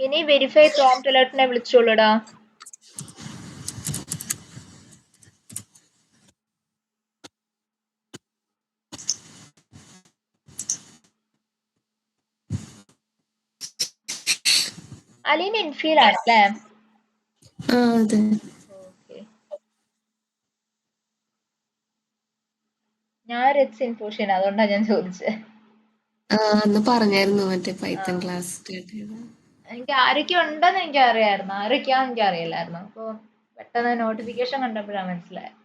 ഇനി വെരിഫൈ പ്രോംപ്റ്റ് അലേർട്ടിനെ വിളിച്ചോളൂടാ. അലീന ഇൻഫീൽ ആണല്ലേ? ആ അതെ. ഓക്കെ, ഞാൻ റെഡ്സ് ഇൻഫോഷൻ, അതുകൊണ്ടാണ് ഞാൻ ചോദിച്ചത്. ആ അന്ന് പറഞ്ഞായിരുന്നു മറ്റേ പൈത്തൺ ക്ലാസ് സ്റ്റാർട്ട് ചെയ്ത. എനിക്ക് ആരൊക്കെ ഉണ്ടെന്ന് എനിക്ക് അറിയായിരുന്നു, ആരൊക്കെയാന്ന് എനിക്ക് അറിയില്ലായിരുന്നു. അപ്പൊ പെട്ടെന്ന് നോട്ടിഫിക്കേഷൻ കണ്ടപ്പോഴാണ് മനസ്സിലായത്.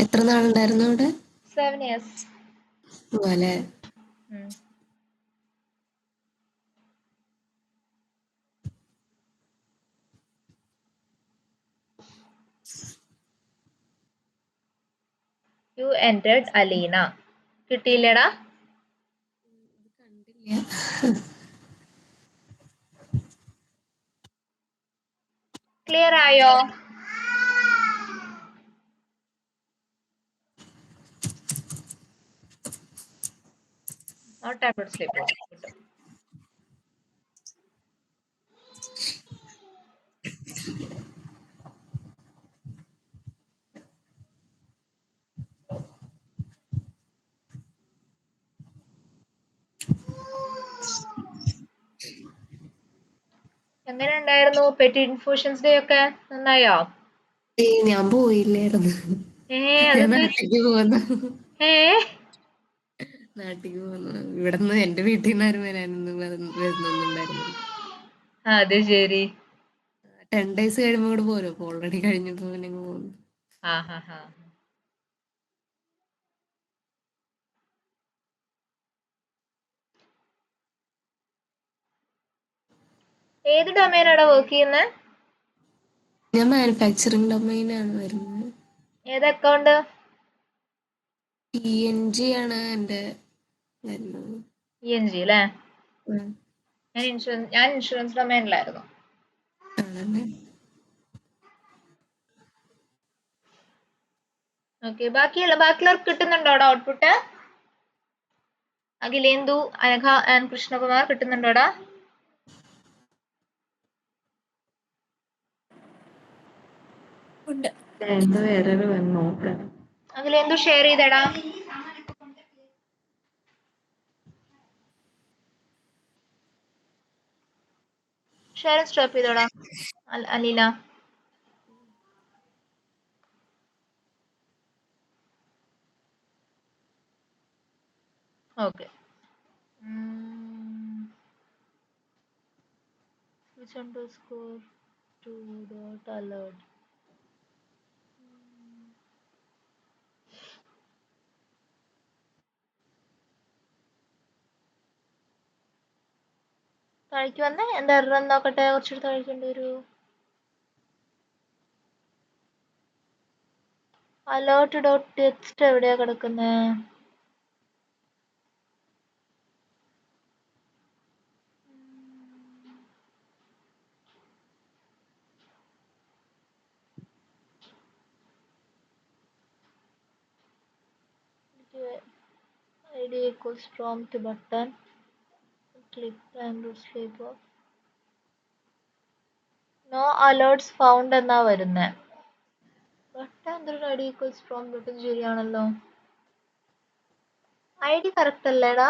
എത്ര നാളുണ്ടായിരുന്നു അവിടെ? 7 years. പോലെ. You entered Aleena. കിട്ടിയില്ലടാ? ക്ലിയർ ആയോ? Not able to sleep. കിട്ടും. എങ്ങനെ ഉണ്ടായിരുന്നു പെറ്റി ഇൻഫ്യൂഷൻസ് ഡേ ഒക്കെ? നന്നായോ? ഞാൻ പോയില്ലായിരുന്നു. ഞാൻ നാട്ടിലേക്ക് പോന്നു. നാട്ടിലേക്ക് പോന്നു. ഇവിടുന്ന് എന്റെ വീട്ടിൽ നിന്ന് ആരും വരാനൊന്നും വരുന്നൊന്നുണ്ടായിരുന്നു. അത് ശരി. 10 days കഴിയുമ്പോ കൂടെ പോരും. അപ്പൊ ഓൾറെഡി കഴിഞ്ഞപ്പോ പിന്നെ പോകുന്നു. ഏത് ഡൊമൈനാണ് വർക്ക് ചെയ്യുന്നത്? ഞാൻ മാനുഫാക്ചറിങ് ഡൊമൈനാണ് വരുന്നത്. ഏത് അക്കൗണ്ട്? PNG ആണ് എന്റെ വരുന്നത്. PNG അല്ലേ? ഞാൻ ഇൻഷുറൻസ് ഡൊമൈനിലായിരുന്നു. ഓക്കെ, ബാക്കിയുള്ളവർക്ക് കിട്ടുന്നുണ്ടോടാ ഔട്ട്പുട്ട്? അഖിലേന്ദു, അനഘ ആൻഡ് കൃഷ്ണകുമാർ കിട്ടുന്നുണ്ടോടാ? ഉണ്ട്. അഖിലേന്ദു ഷെയർ ചെയ്തടാ. ഷെയർ സ്റ്റോപ്പ് ചെയ്തോടാ Aleena. Okay, switch underscore to dot alert. താഴേക്ക് വന്നേ, എന്താ എറർ നോക്കട്ടെ. കുറച്ചുകൂടി താഴേക്കേണ്ടി വരൂ. അലേർട്ട് ഡോട്ട് ടെക്സ്റ്റ് എവിടെയാ കിടക്കുന്നത്? ID equals prompt button. Click and sleep off. No alerts found എന്നാ വരുന്നേ. ബട്ടൺ എന്തൊരു ID equals prompt button ശരിയാണല്ലോ. ID കറക്റ്റ് അല്ലേടാ?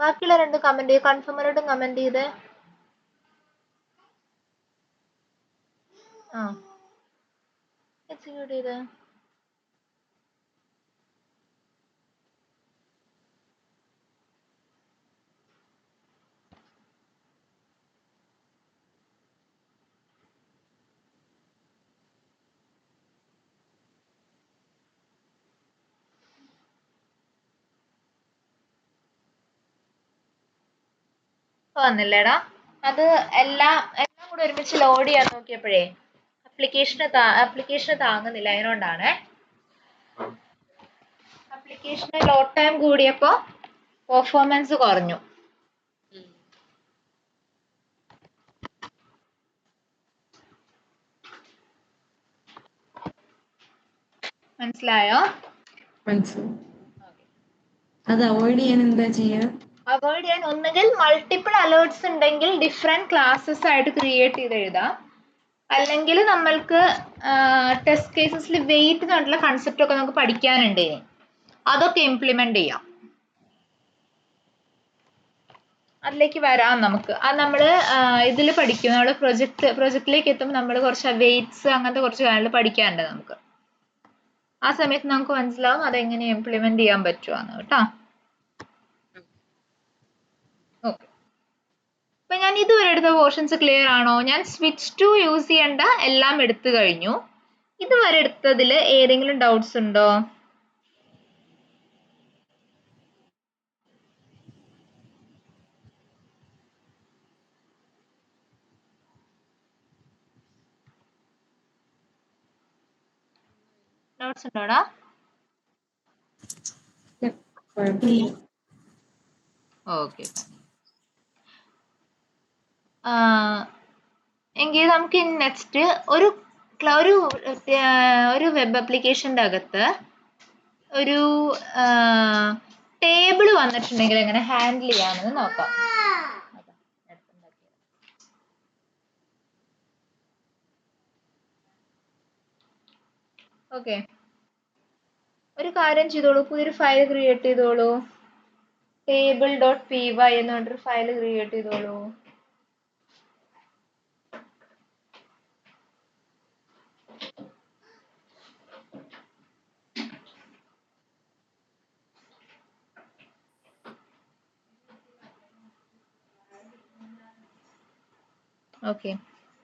ബാക്കിയുള്ള രണ്ട് കമന്റ് ചെയ്ത് കൺഫേമറായിട്ടും കമന്റ് ചെയ്തേ. എക്സിക്യൂട്ട് ചെയ്തേ. വന്നില്ലേടാ? അത് എല്ലാം കൂടെ ഒരുമിച്ച് ലോഡ് ചെയ്യാൻ നോക്കിയപ്പോഴേ ആപ്ലിക്കേഷന് താങ്ങുന്നില്ല. അതിനോണ്ടാണ്. ആപ്ലിക്കേഷന് ലോഡ് ടൈം കൂടിയപ്പോ പെർഫോമൻസ് കുറഞ്ഞു. മനസ്സിലായോ? മനസ്സിലായി. അത് അവോയ്ഡ് ചെയ്യാൻ എന്താ ചെയ്യാ? അവോയ്ഡ് ചെയ്യാൻ ഒന്നുകിൽ മൾട്ടിപ്പിൾ അലേർട്സ് ഉണ്ടെങ്കിൽ ഡിഫറെന്റ് ക്ലാസ്സസ് ആയിട്ട് ക്രിയേറ്റ് ചെയ്ത് എഴുതാം, അല്ലെങ്കിൽ നമ്മൾക്ക് ടെസ്റ്റ് കേസസിൽ വെയിറ്റ് എന്ന് പറഞ്ഞിട്ടുള്ള കൺസെപ്റ്റ് ഒക്കെ നമുക്ക് പഠിക്കാനുണ്ട്, അതൊക്കെ ഇംപ്ലിമെന്റ് ചെയ്യാം. അതിലേക്ക് വരാം നമുക്ക്. അത് നമ്മൾ ഇതിൽ പഠിക്കും, നമ്മൾ പ്രൊജക്റ്റിലേക്ക് എത്തുമ്പോൾ നമ്മൾ കുറച്ച് വെയിറ്റ്സ് അങ്ങനത്തെ കുറച്ച് കാര്യങ്ങൾ പഠിക്കാനുണ്ട് നമുക്ക്. ആ സമയത്ത് നമുക്ക് മനസ്സിലാവും അതെങ്ങനെ ഇംപ്ലിമെന്റ് ചെയ്യാൻ പറ്റുവാന്ന് കേട്ടോ. ഓക്കെ, അപ്പൊ ഞാൻ ഇതുവരെ എടുത്ത പോർഷൻസ് ക്ലിയർ ആണോ? ഞാൻ സ്വിച്ച് ടു യൂസ് ചെയ്യേണ്ട എല്ലാം എടുത്തു കഴിഞ്ഞു. ഇതുവരെ എടുത്തതിൽ ഏതെങ്കിലും ഡൗട്ട്സ് ഉണ്ടോ? ഡൗട്ട്സ് ഉണ്ടോടാ? കുഴപ്പമില്ല. ഓക്കെ, എങ്കിൽ നമുക്ക് നെക്സ്റ്റ് ഒരു വെബ് ആപ്ലിക്കേഷൻ്റെ അകത്ത് ഒരു ടേബിൾ വന്നിട്ടുണ്ടെങ്കിൽ എങ്ങനെ ഹാൻഡിൽ ചെയ്യാമെന്ന് നോക്കാം. ഓക്കെ, ഒരു കാര്യം ചെയ്തോളൂ, പുതിയൊരു ഫയൽ ക്രിയേറ്റ് ചെയ്തോളൂ. table.py എന്ന് പറഞ്ഞൊരു ഫയൽ ക്രിയേറ്റ് ചെയ്തോളൂ. ഓക്കെ,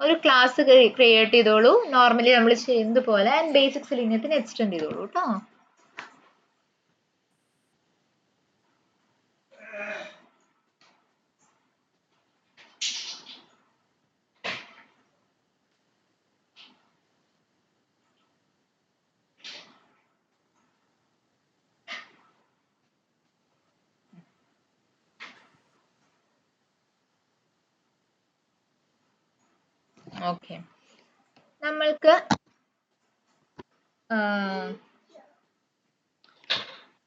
ഒരു ക്ലാസ് ക്രിയേറ്റ് ചെയ്തോളൂ, നോർമലി നമ്മൾ ചെയ്യുന്നത് പോലെ, ആൻഡ് ബേസിക്സ് ലിനത്തിന് എക്സ്റ്റെൻഡ് ചെയ്തോളൂ കേട്ടോ. ഓക്കെ, നമ്മൾക്ക്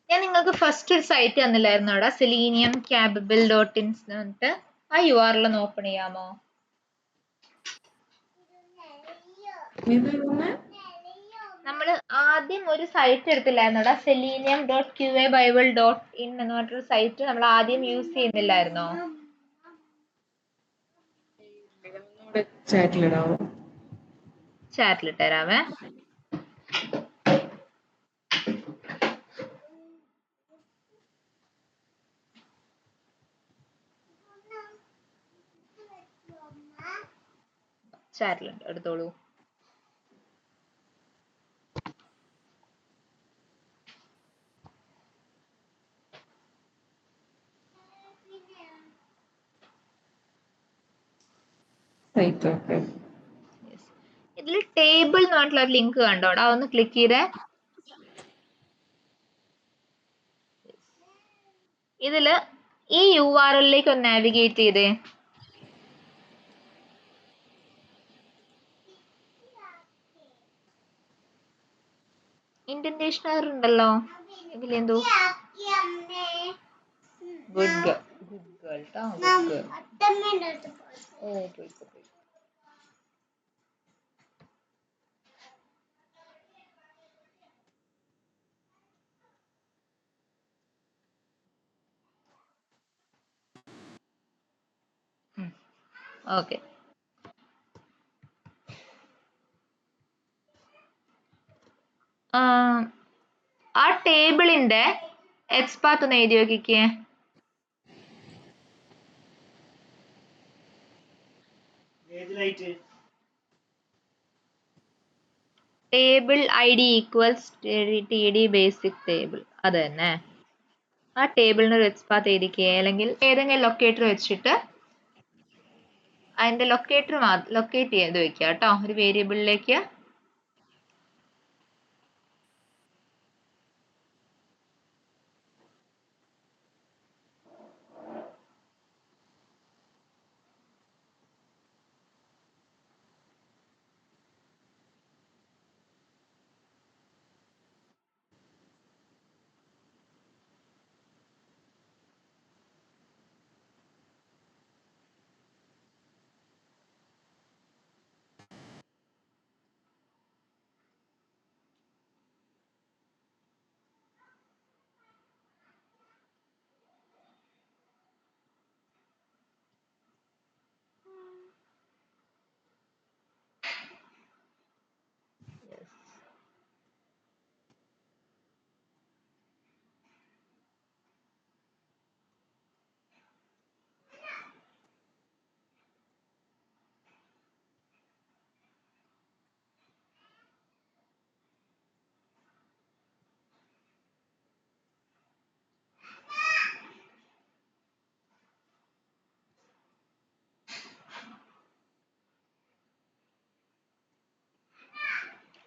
ഞാൻ നിങ്ങൾക്ക് ഫസ്റ്റ് ഒരു സൈറ്റ് തന്നില്ലായിരുന്നു അവിടെ, സെലീനിയം ക്യാബിൾ ഡോട്ട് ഇൻ എന്നിട്ട് ആ URL ഒന്ന് ഓപ്പൺ ചെയ്യാമോ? നമ്മൾ ആദ്യം ഒരു സൈറ്റ് എടുത്തില്ലായിരുന്നു അവിടെ, selenium.qabible.in എന്ന് പറഞ്ഞൊരു സൈറ്റ് നമ്മൾ ആദ്യം യൂസ് ചെയ്യുന്നില്ലായിരുന്നോ? ചാറ്റിലിടാവോ? ചാറ്റിലിട്ട് തരാവേ. ചാറ്റിലുണ്ട്, എടുത്തോളൂ. ഇതിൽ ടേബിൾ എന്ന് പറഞ്ഞിട്ടുള്ള ഒരു ലിങ്ക് കണ്ടോടാ, ഒന്ന് ക്ലിക്ക് ചെയ്തേ. ഇതില് ഈ URL-ലേക്ക് ഒന്ന് നാവിഗേറ്റ് ചെയ്തേ. ഇൻഡന്റേഷൻ എറർ ഉണ്ടല്ലോ ഇതിലെന്തോ. ഗുഡ് ഗേൾ ട്ടോ, ഗുഡ് ഗേൾ. ഓ പോയിക്കോ. ഓക്കെ, ആ ടേബിളിന്റെ എക്സ്പാത്ത് ഒന്ന് എഴുതി നോക്കിക്കേ. Table ID equals TD basic table, അത് തന്നെ. ആ ടേബിളിന് ഒരു എക്സ്പാത്ത് എഴുതിക്കേ, അല്ലെങ്കിൽ ഏതെങ്കിലും ലൊക്കേറ്റർ വെച്ചിട്ട് അതിന്റെ ലൊക്കേറ്റ് ചെയ്ത് വെക്കുക കേട്ടോ, ഒരു വേരിയബിളിലേക്ക്.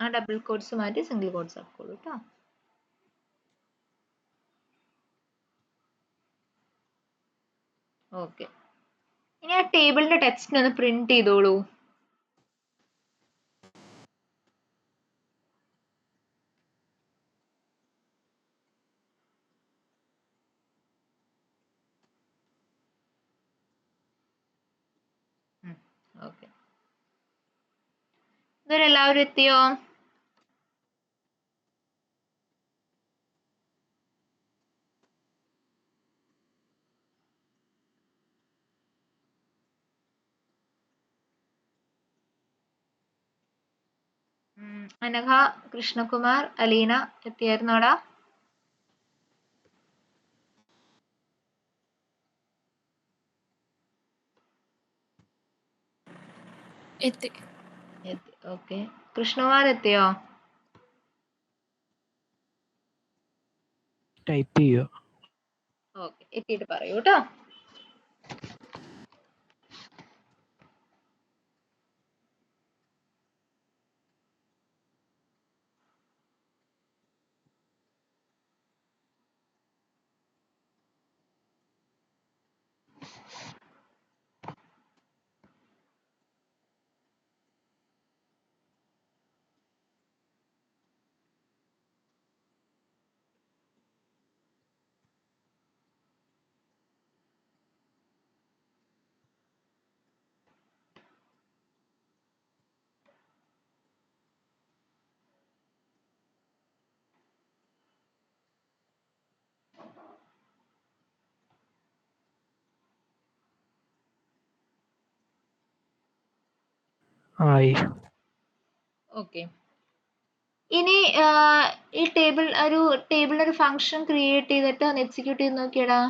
ആ ഡബിൾ കോട്ട്സ് മാറ്റി സിംഗിൾ കോട്ട്സ് ആക്കോളൂ കേട്ടോ. ഓക്കെ, ഇനി ആ ടേബിളിന്റെ ടെക്സ്റ്റ് ഒന്ന് പ്രിന്റ് ചെയ്തോളൂ. ഓക്കെ, ഇതുവരെ എല്ലാവരും എത്തിയോ? അനഘ, കൃഷ്ണകുമാർ, അലീന എത്തിയായിരുന്നോടാ? എത്തി. എത്തി. ഓക്കെ, കൃഷ്ണകുമാർ എത്തിയോ? ടൈപ്പ് ചെയ്യോ? ഓക്കെ, എത്തിയിട്ട് പറയൂ കേട്ടോ. ആയി. ഓക്കെ, ഇനി ഈ ടേബിളിൽ ഒരു ഫംഗ്ഷൻ ക്രിയേറ്റ് ചെയ്തിട്ട് ഒന്ന് എക്സിക്യൂട്ട് ചെയ്ത് നോക്കിയടാ.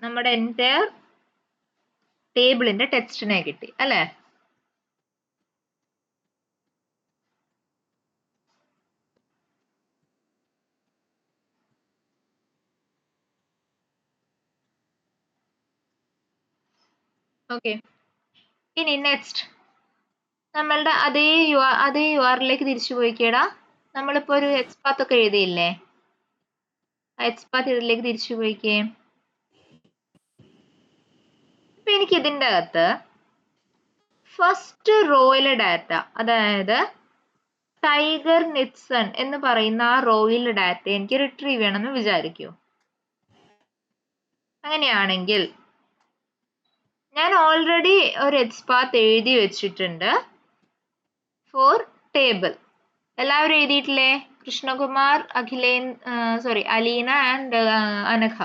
നമ്മുടെ എൻറ്റയർ ടേബിളിന്റെ ടെക്സ്റ്റിനെ കിട്ടി അല്ലേ? ഓക്കെ, ഇനി നെക്സ്റ്റ് നമ്മളുടെ അതേ URLിലേക്ക് തിരിച്ചു പോയിക്കേടാ. നമ്മളിപ്പോ ഒരു എക്സ്പാത്ത് ഒക്കെ എഴുതിയില്ലേ, ആ എക്സ്പാത്ത് ഇതിലേക്ക് തിരിച്ചു പോയിക്കേ. ഇപ്പൊ എനിക്ക് ഇതിൻ്റെ അകത്ത് ഫസ്റ്റ് റോയിലെ ഡാറ്റ, അതായത് ടൈഗർ നിറ്റ്സൺ എന്ന് പറയുന്ന ആ റോയിലെ ഡാറ്റ എനിക്ക് റിട്രീവ് ചെയ്യണമെന്ന് വിചാരിക്കൂ. അങ്ങനെയാണെങ്കിൽ ഞാൻ ഓൾറെഡി ഒരു എക്സ്പാത്ത് എഴുതി വെച്ചിട്ടുണ്ട് ഫോർ ടേബിൾ. എല്ലാവരും എഴുതിയിട്ടില്ലേ? കൃഷ്ണകുമാർ, അലീന ആൻഡ് അനഘ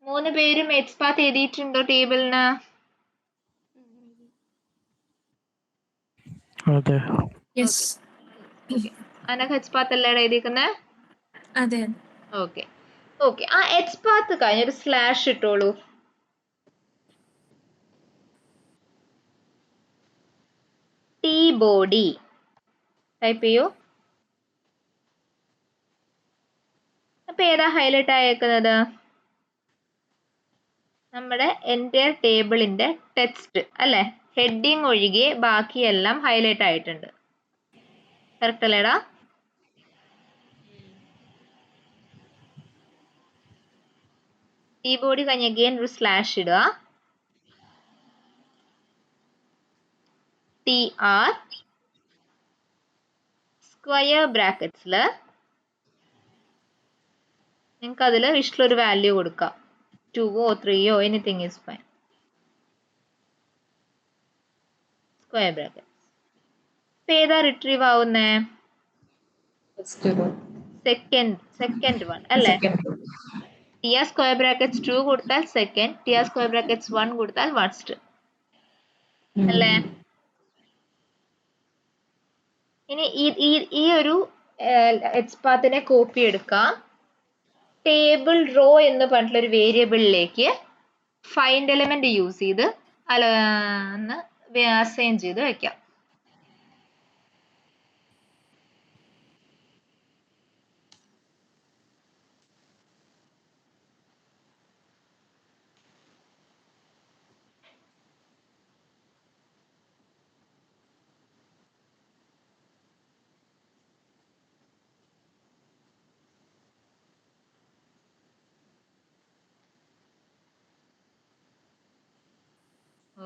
3 പേരും എക്സ്പാത്ത് എഴുതിയിട്ടുണ്ടോ ടേബിളിന്? അതെ. യെസ്. അനഘ എക്സ്പാത്ത് അല്ലേ എഴുതിയിരിക്കുന്നത്? അതെ. ഓക്കെ ഓക്കെ, ആ എക്സ്പാത്ത് കഴിഞ്ഞ് ഒരു സ്ലാഷ് ഇട്ടോളൂ. ടി ബോഡി ടൈപ്പ് ചെയ്യൂ. അപ്പൊ ഏതാ ഹൈലൈറ്റ് ആയേക്കുന്നത്? നമ്മുടെ എൻറ്റയർ ടേബിളിന്റെ ടെക്സ്റ്റ് അല്ലെ? ഹെഡിങ് ഒഴികെ ബാക്കിയെല്ലാം ഹൈലൈറ്റ് ആയിട്ടുണ്ട്. കറക്റ്റ് അല്ലേടാ? ടി ബോഡി കഴിഞ്ഞ് അഗെയിൻ ഒരു സ്ലാഷ് ഇടുക. TR സ്ക്വയർ ബ്രാക്കറ്റ്സിൽ നിങ്ങൾക്ക് അതിൽ ഇഷ്ടമുള്ളൊരു വാല്യൂ കൊടുക്കാം. 2ഓ 3ഓ anything is fine. Square bracket. ഇപ്പൊ ഏതാ റിട്രീവ് ആവുന്നേ? സെക്കൻഡ് വൺ അല്ലേ? ടിആർ സ്ക്വയർ ബ്രാക്കറ്റ്സ് 2 കൊടുത്താൽ സെക്കൻഡ്, ടിആർ സ്ക്വയർ ബ്രാക്കറ്റ്സ് 1 കൊടുത്താൽ ഫസ്റ്റ് അല്ലേ? ഇനി ഈ ഒരു എക്സ് പാത്തിനെ കോപ്പി എടുക്കാം. ടേബിൾ റോ എന്ന് പറഞ്ഞിട്ടുള്ള ഒരു വേരിയബിളിലേക്ക് ഫൈൻഡ് എലമെന്റ് യൂസ് ചെയ്ത് അസൈൻ ചെയ്ത് വെക്കാം.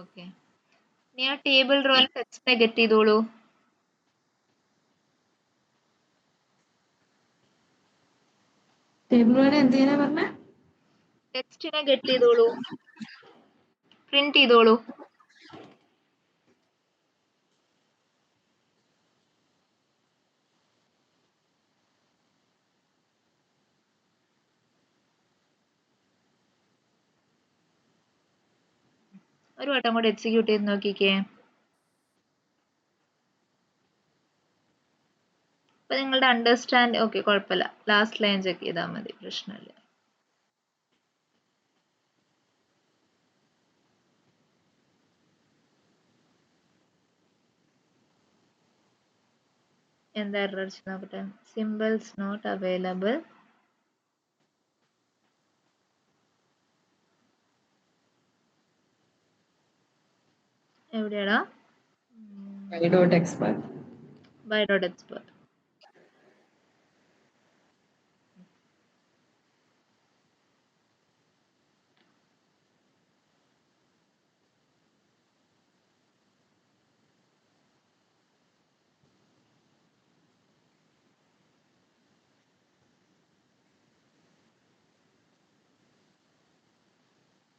ഓക്കെ, ഇനി ആ ടേബിൾ റോയിൽ ടെക്സ്റ്റിനെ ഗെറ്റ് ചെയ്തോളൂ. ടെക്സ്റ്റിനെ ഗെറ്റ് ചെയ്തോളൂ, പ്രിന്റ് ചെയ്തോളൂ. ഒരു വട്ടം കൂടെ എക്സിക്യൂട്ട് ചെയ്ത് നോക്കിക്കേ. അപ്പൊ നിങ്ങളുടെ അണ്ടർസ്റ്റാൻഡ് ഓക്കെ, കുഴപ്പമില്ല. ലാസ്റ്റ് ലൈൻ ചെക്ക് ചെയ്താൽ മതി, പ്രശ്നമില്ല. എന്താ എറർ നോക്കട്ടെ. Simples not available. എവിടെയാടാ? By dot expert.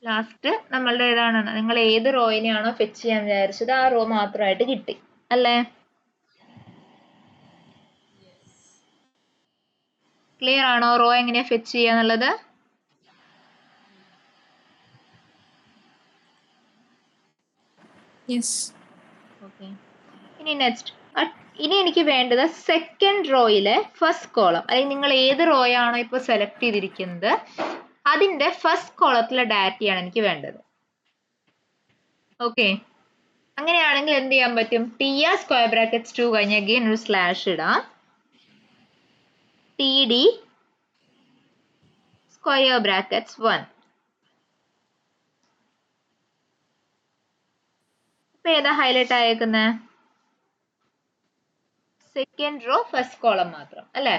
ലാസ്റ്റ് നമ്മളുടെ ഏതാണ്, നിങ്ങൾ ഏത് റോയിനെയാണോ ഫെച്ച് ചെയ്യാൻ വിചാരിച്ചത് ആ റോ മാത്രമായിട്ട് കിട്ടി അല്ലേ? ക്ലിയർ ആണോ റോ എങ്ങനെയാ ഫെച്ച് ചെയ്യാന്നുള്ളത്? ഓക്കെ, ഇനി നെക്സ്റ്റ്. ഇനി എനിക്ക് വേണ്ടത് സെക്കൻഡ് റോയിലെ ഫസ്റ്റ് കോളം, അല്ലെങ്കിൽ നിങ്ങൾ ഏത് റോയാണോ ഇപ്പൊ സെലക്ട് ചെയ്തിരിക്കുന്നത് അതിന്റെ ഫസ്റ്റ് കോളത്തിലെ ഡാറ്റയാണ് എനിക്ക് വേണ്ടത്. ഓക്കെ, അങ്ങനെയാണെങ്കിൽ എന്ത് ചെയ്യാൻ പറ്റും? ടിആർ സ്ക്വയർ ബ്രാക്കറ്റ്സ് 2 കഴിഞ്ഞ അഗെയിൻ ഒരു സ്ലാഷ് ഇടാം. T D square brackets 1. ഇപ്പൊ ഏതാ ഹൈലൈറ്റ് ആയേക്കുന്നത്? സെക്കൻഡ് റോ ഫസ്റ്റ് കോളം മാത്രം അല്ലേ?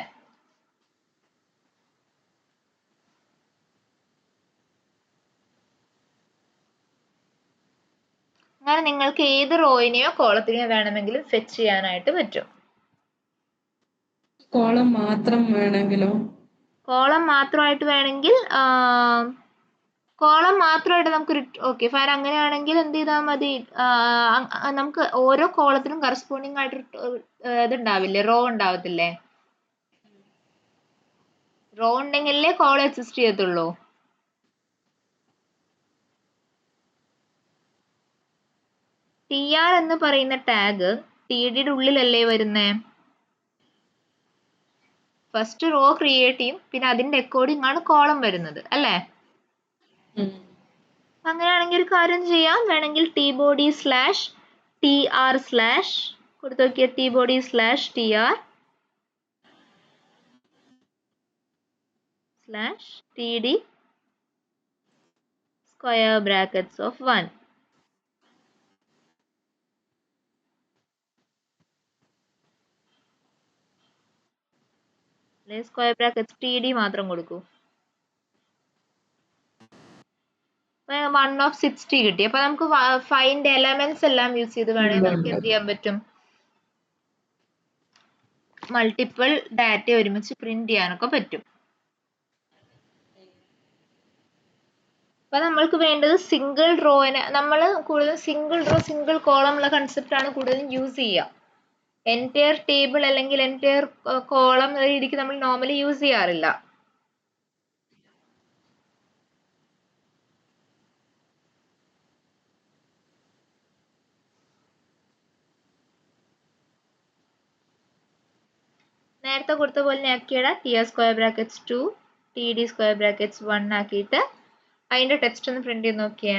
അങ്ങനെ നിങ്ങൾക്ക് ഏത് റോയിനെയോ കോളത്തിനെയോ വേണമെങ്കിലും ഫെച്ച് ചെയ്യാനായിട്ട് പറ്റും. കോളം മാത്രം വേണമെങ്കിലോ? കോളം മാത്രമായിട്ട് വേണമെങ്കിൽ കോളം മാത്രമായിട്ട് നമുക്ക് ഓക്കെ ഫയർ. അങ്ങനെയാണെങ്കിൽ എന്ത് ചെയ്താൽ മതി, നമുക്ക് ഓരോ കോളത്തിനും കറസ്പോണ്ടിങ് ആയിട്ട് ഇതുണ്ടാവില്ലേ, റോ ഉണ്ടാവത്തില്ലേ? റോ ഉണ്ടെങ്കിലേ കോളം എക്സിസ്റ്റ് ചെയ്യത്തുള്ളൂ. ടി ആർ എന്ന് പറയുന്ന ടാഗ് ടി ഡിയുടെ ഉള്ളിലല്ലേ വരുന്നേ? ഫസ്റ്റ് റോ ക്രിയേറ്റ് ചെയ്യും, പിന്നെ അതിന്റെ അക്കോർഡിംഗ് ആണ് കോളം വരുന്നത് അല്ലേ? അങ്ങനെയാണെങ്കിൽ ഒരു കാര്യം ചെയ്യാം, വേണമെങ്കിൽ T body slash T R slash കൊടുത്തു നോക്കിയ T body slash T R slash T D square brackets of 1. Square brackets T D മാത്രം കൊടുക്കൂ. 1/60 കിട്ടി. അപ്പൊ നമുക്ക് ഫൈൻഡ് എലമെന്റ്സ് എല്ലാം യൂസ് ചെയ്ത് വേണമെങ്കിൽ നമുക്ക് എന്ത് ചെയ്യാൻ പറ്റും? മൾട്ടിപ്പിൾ ഡാറ്റ ഒരുമിച്ച് പ്രിന്റ് ചെയ്യാനൊക്കെ പറ്റും. അപ്പൊ നമ്മൾക്ക് വേണ്ടത് സിംഗിൾ റോയിന് നമ്മൾ കൂടുതലും സിംഗിൾ കോളം ഉള്ള കൺസെപ്റ്റ് ആണ് കൂടുതലും യൂസ് ചെയ്യുക. എൻറ്റയർ ടേബിൾ അല്ലെങ്കിൽ എൻറ്റയർ കോളം എന്ന രീതിക്ക് നമ്മൾ നോർമലി യൂസ് ചെയ്യാറില്ല. നേരത്തെ കൊടുത്ത പോലെ ആക്കിയിടാം. TR²2 TD²1 ആക്കിയിട്ട് അതിന്റെ ടെക്സ്റ്റ് ഒന്ന് പ്രിന്റ് ചെയ്ത് നോക്കിയേ.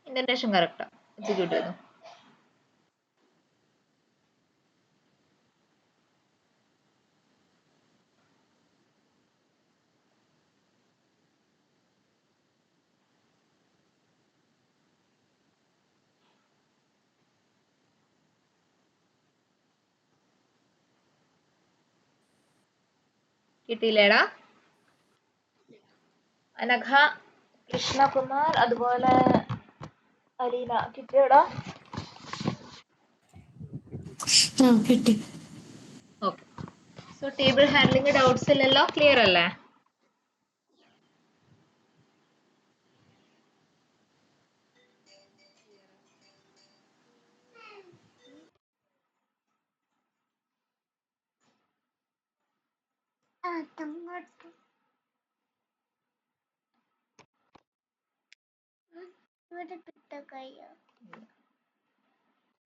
Indentation correct. എക്സിക്യൂട്ട് ചെയ്തു. കിട്ടിയില്ലേടാ? അനഘ, കൃഷ്ണകുമാർ, അതുപോലെ അലീന കിട്ടിയോടാ? കിട്ടി. Okay. So table handling doubts ഇല്ലല്ലോ, ക്ലിയർ അല്ലേ? അങ്ങോട്ട് ഇവിടെ കിട്ടക്കയ്യോ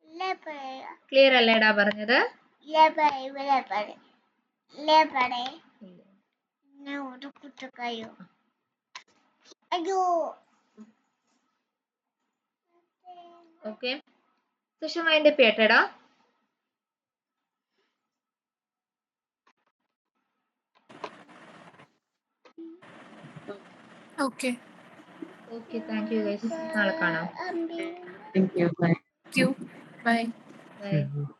ഇല്ലേ പറയാ ക്ലിയർ അല്ലേടാ പറഞ്ഞത്? ഇല്ലേ പറയ ഇവിടെ പറയ ഇല്ലേ പറയ ഞാൻ ഒരു കുട്ടക്കയ്യോ അയ്യോ. ഓക്കെ. സെഷൻ വൈൻഡ് അപ്പ് ചെയ്യട്ടെടാ. Okay. Okay, thank you guys. നാളെ കാണാം. അമ്പി thank you bye. Thank you. Bye. By.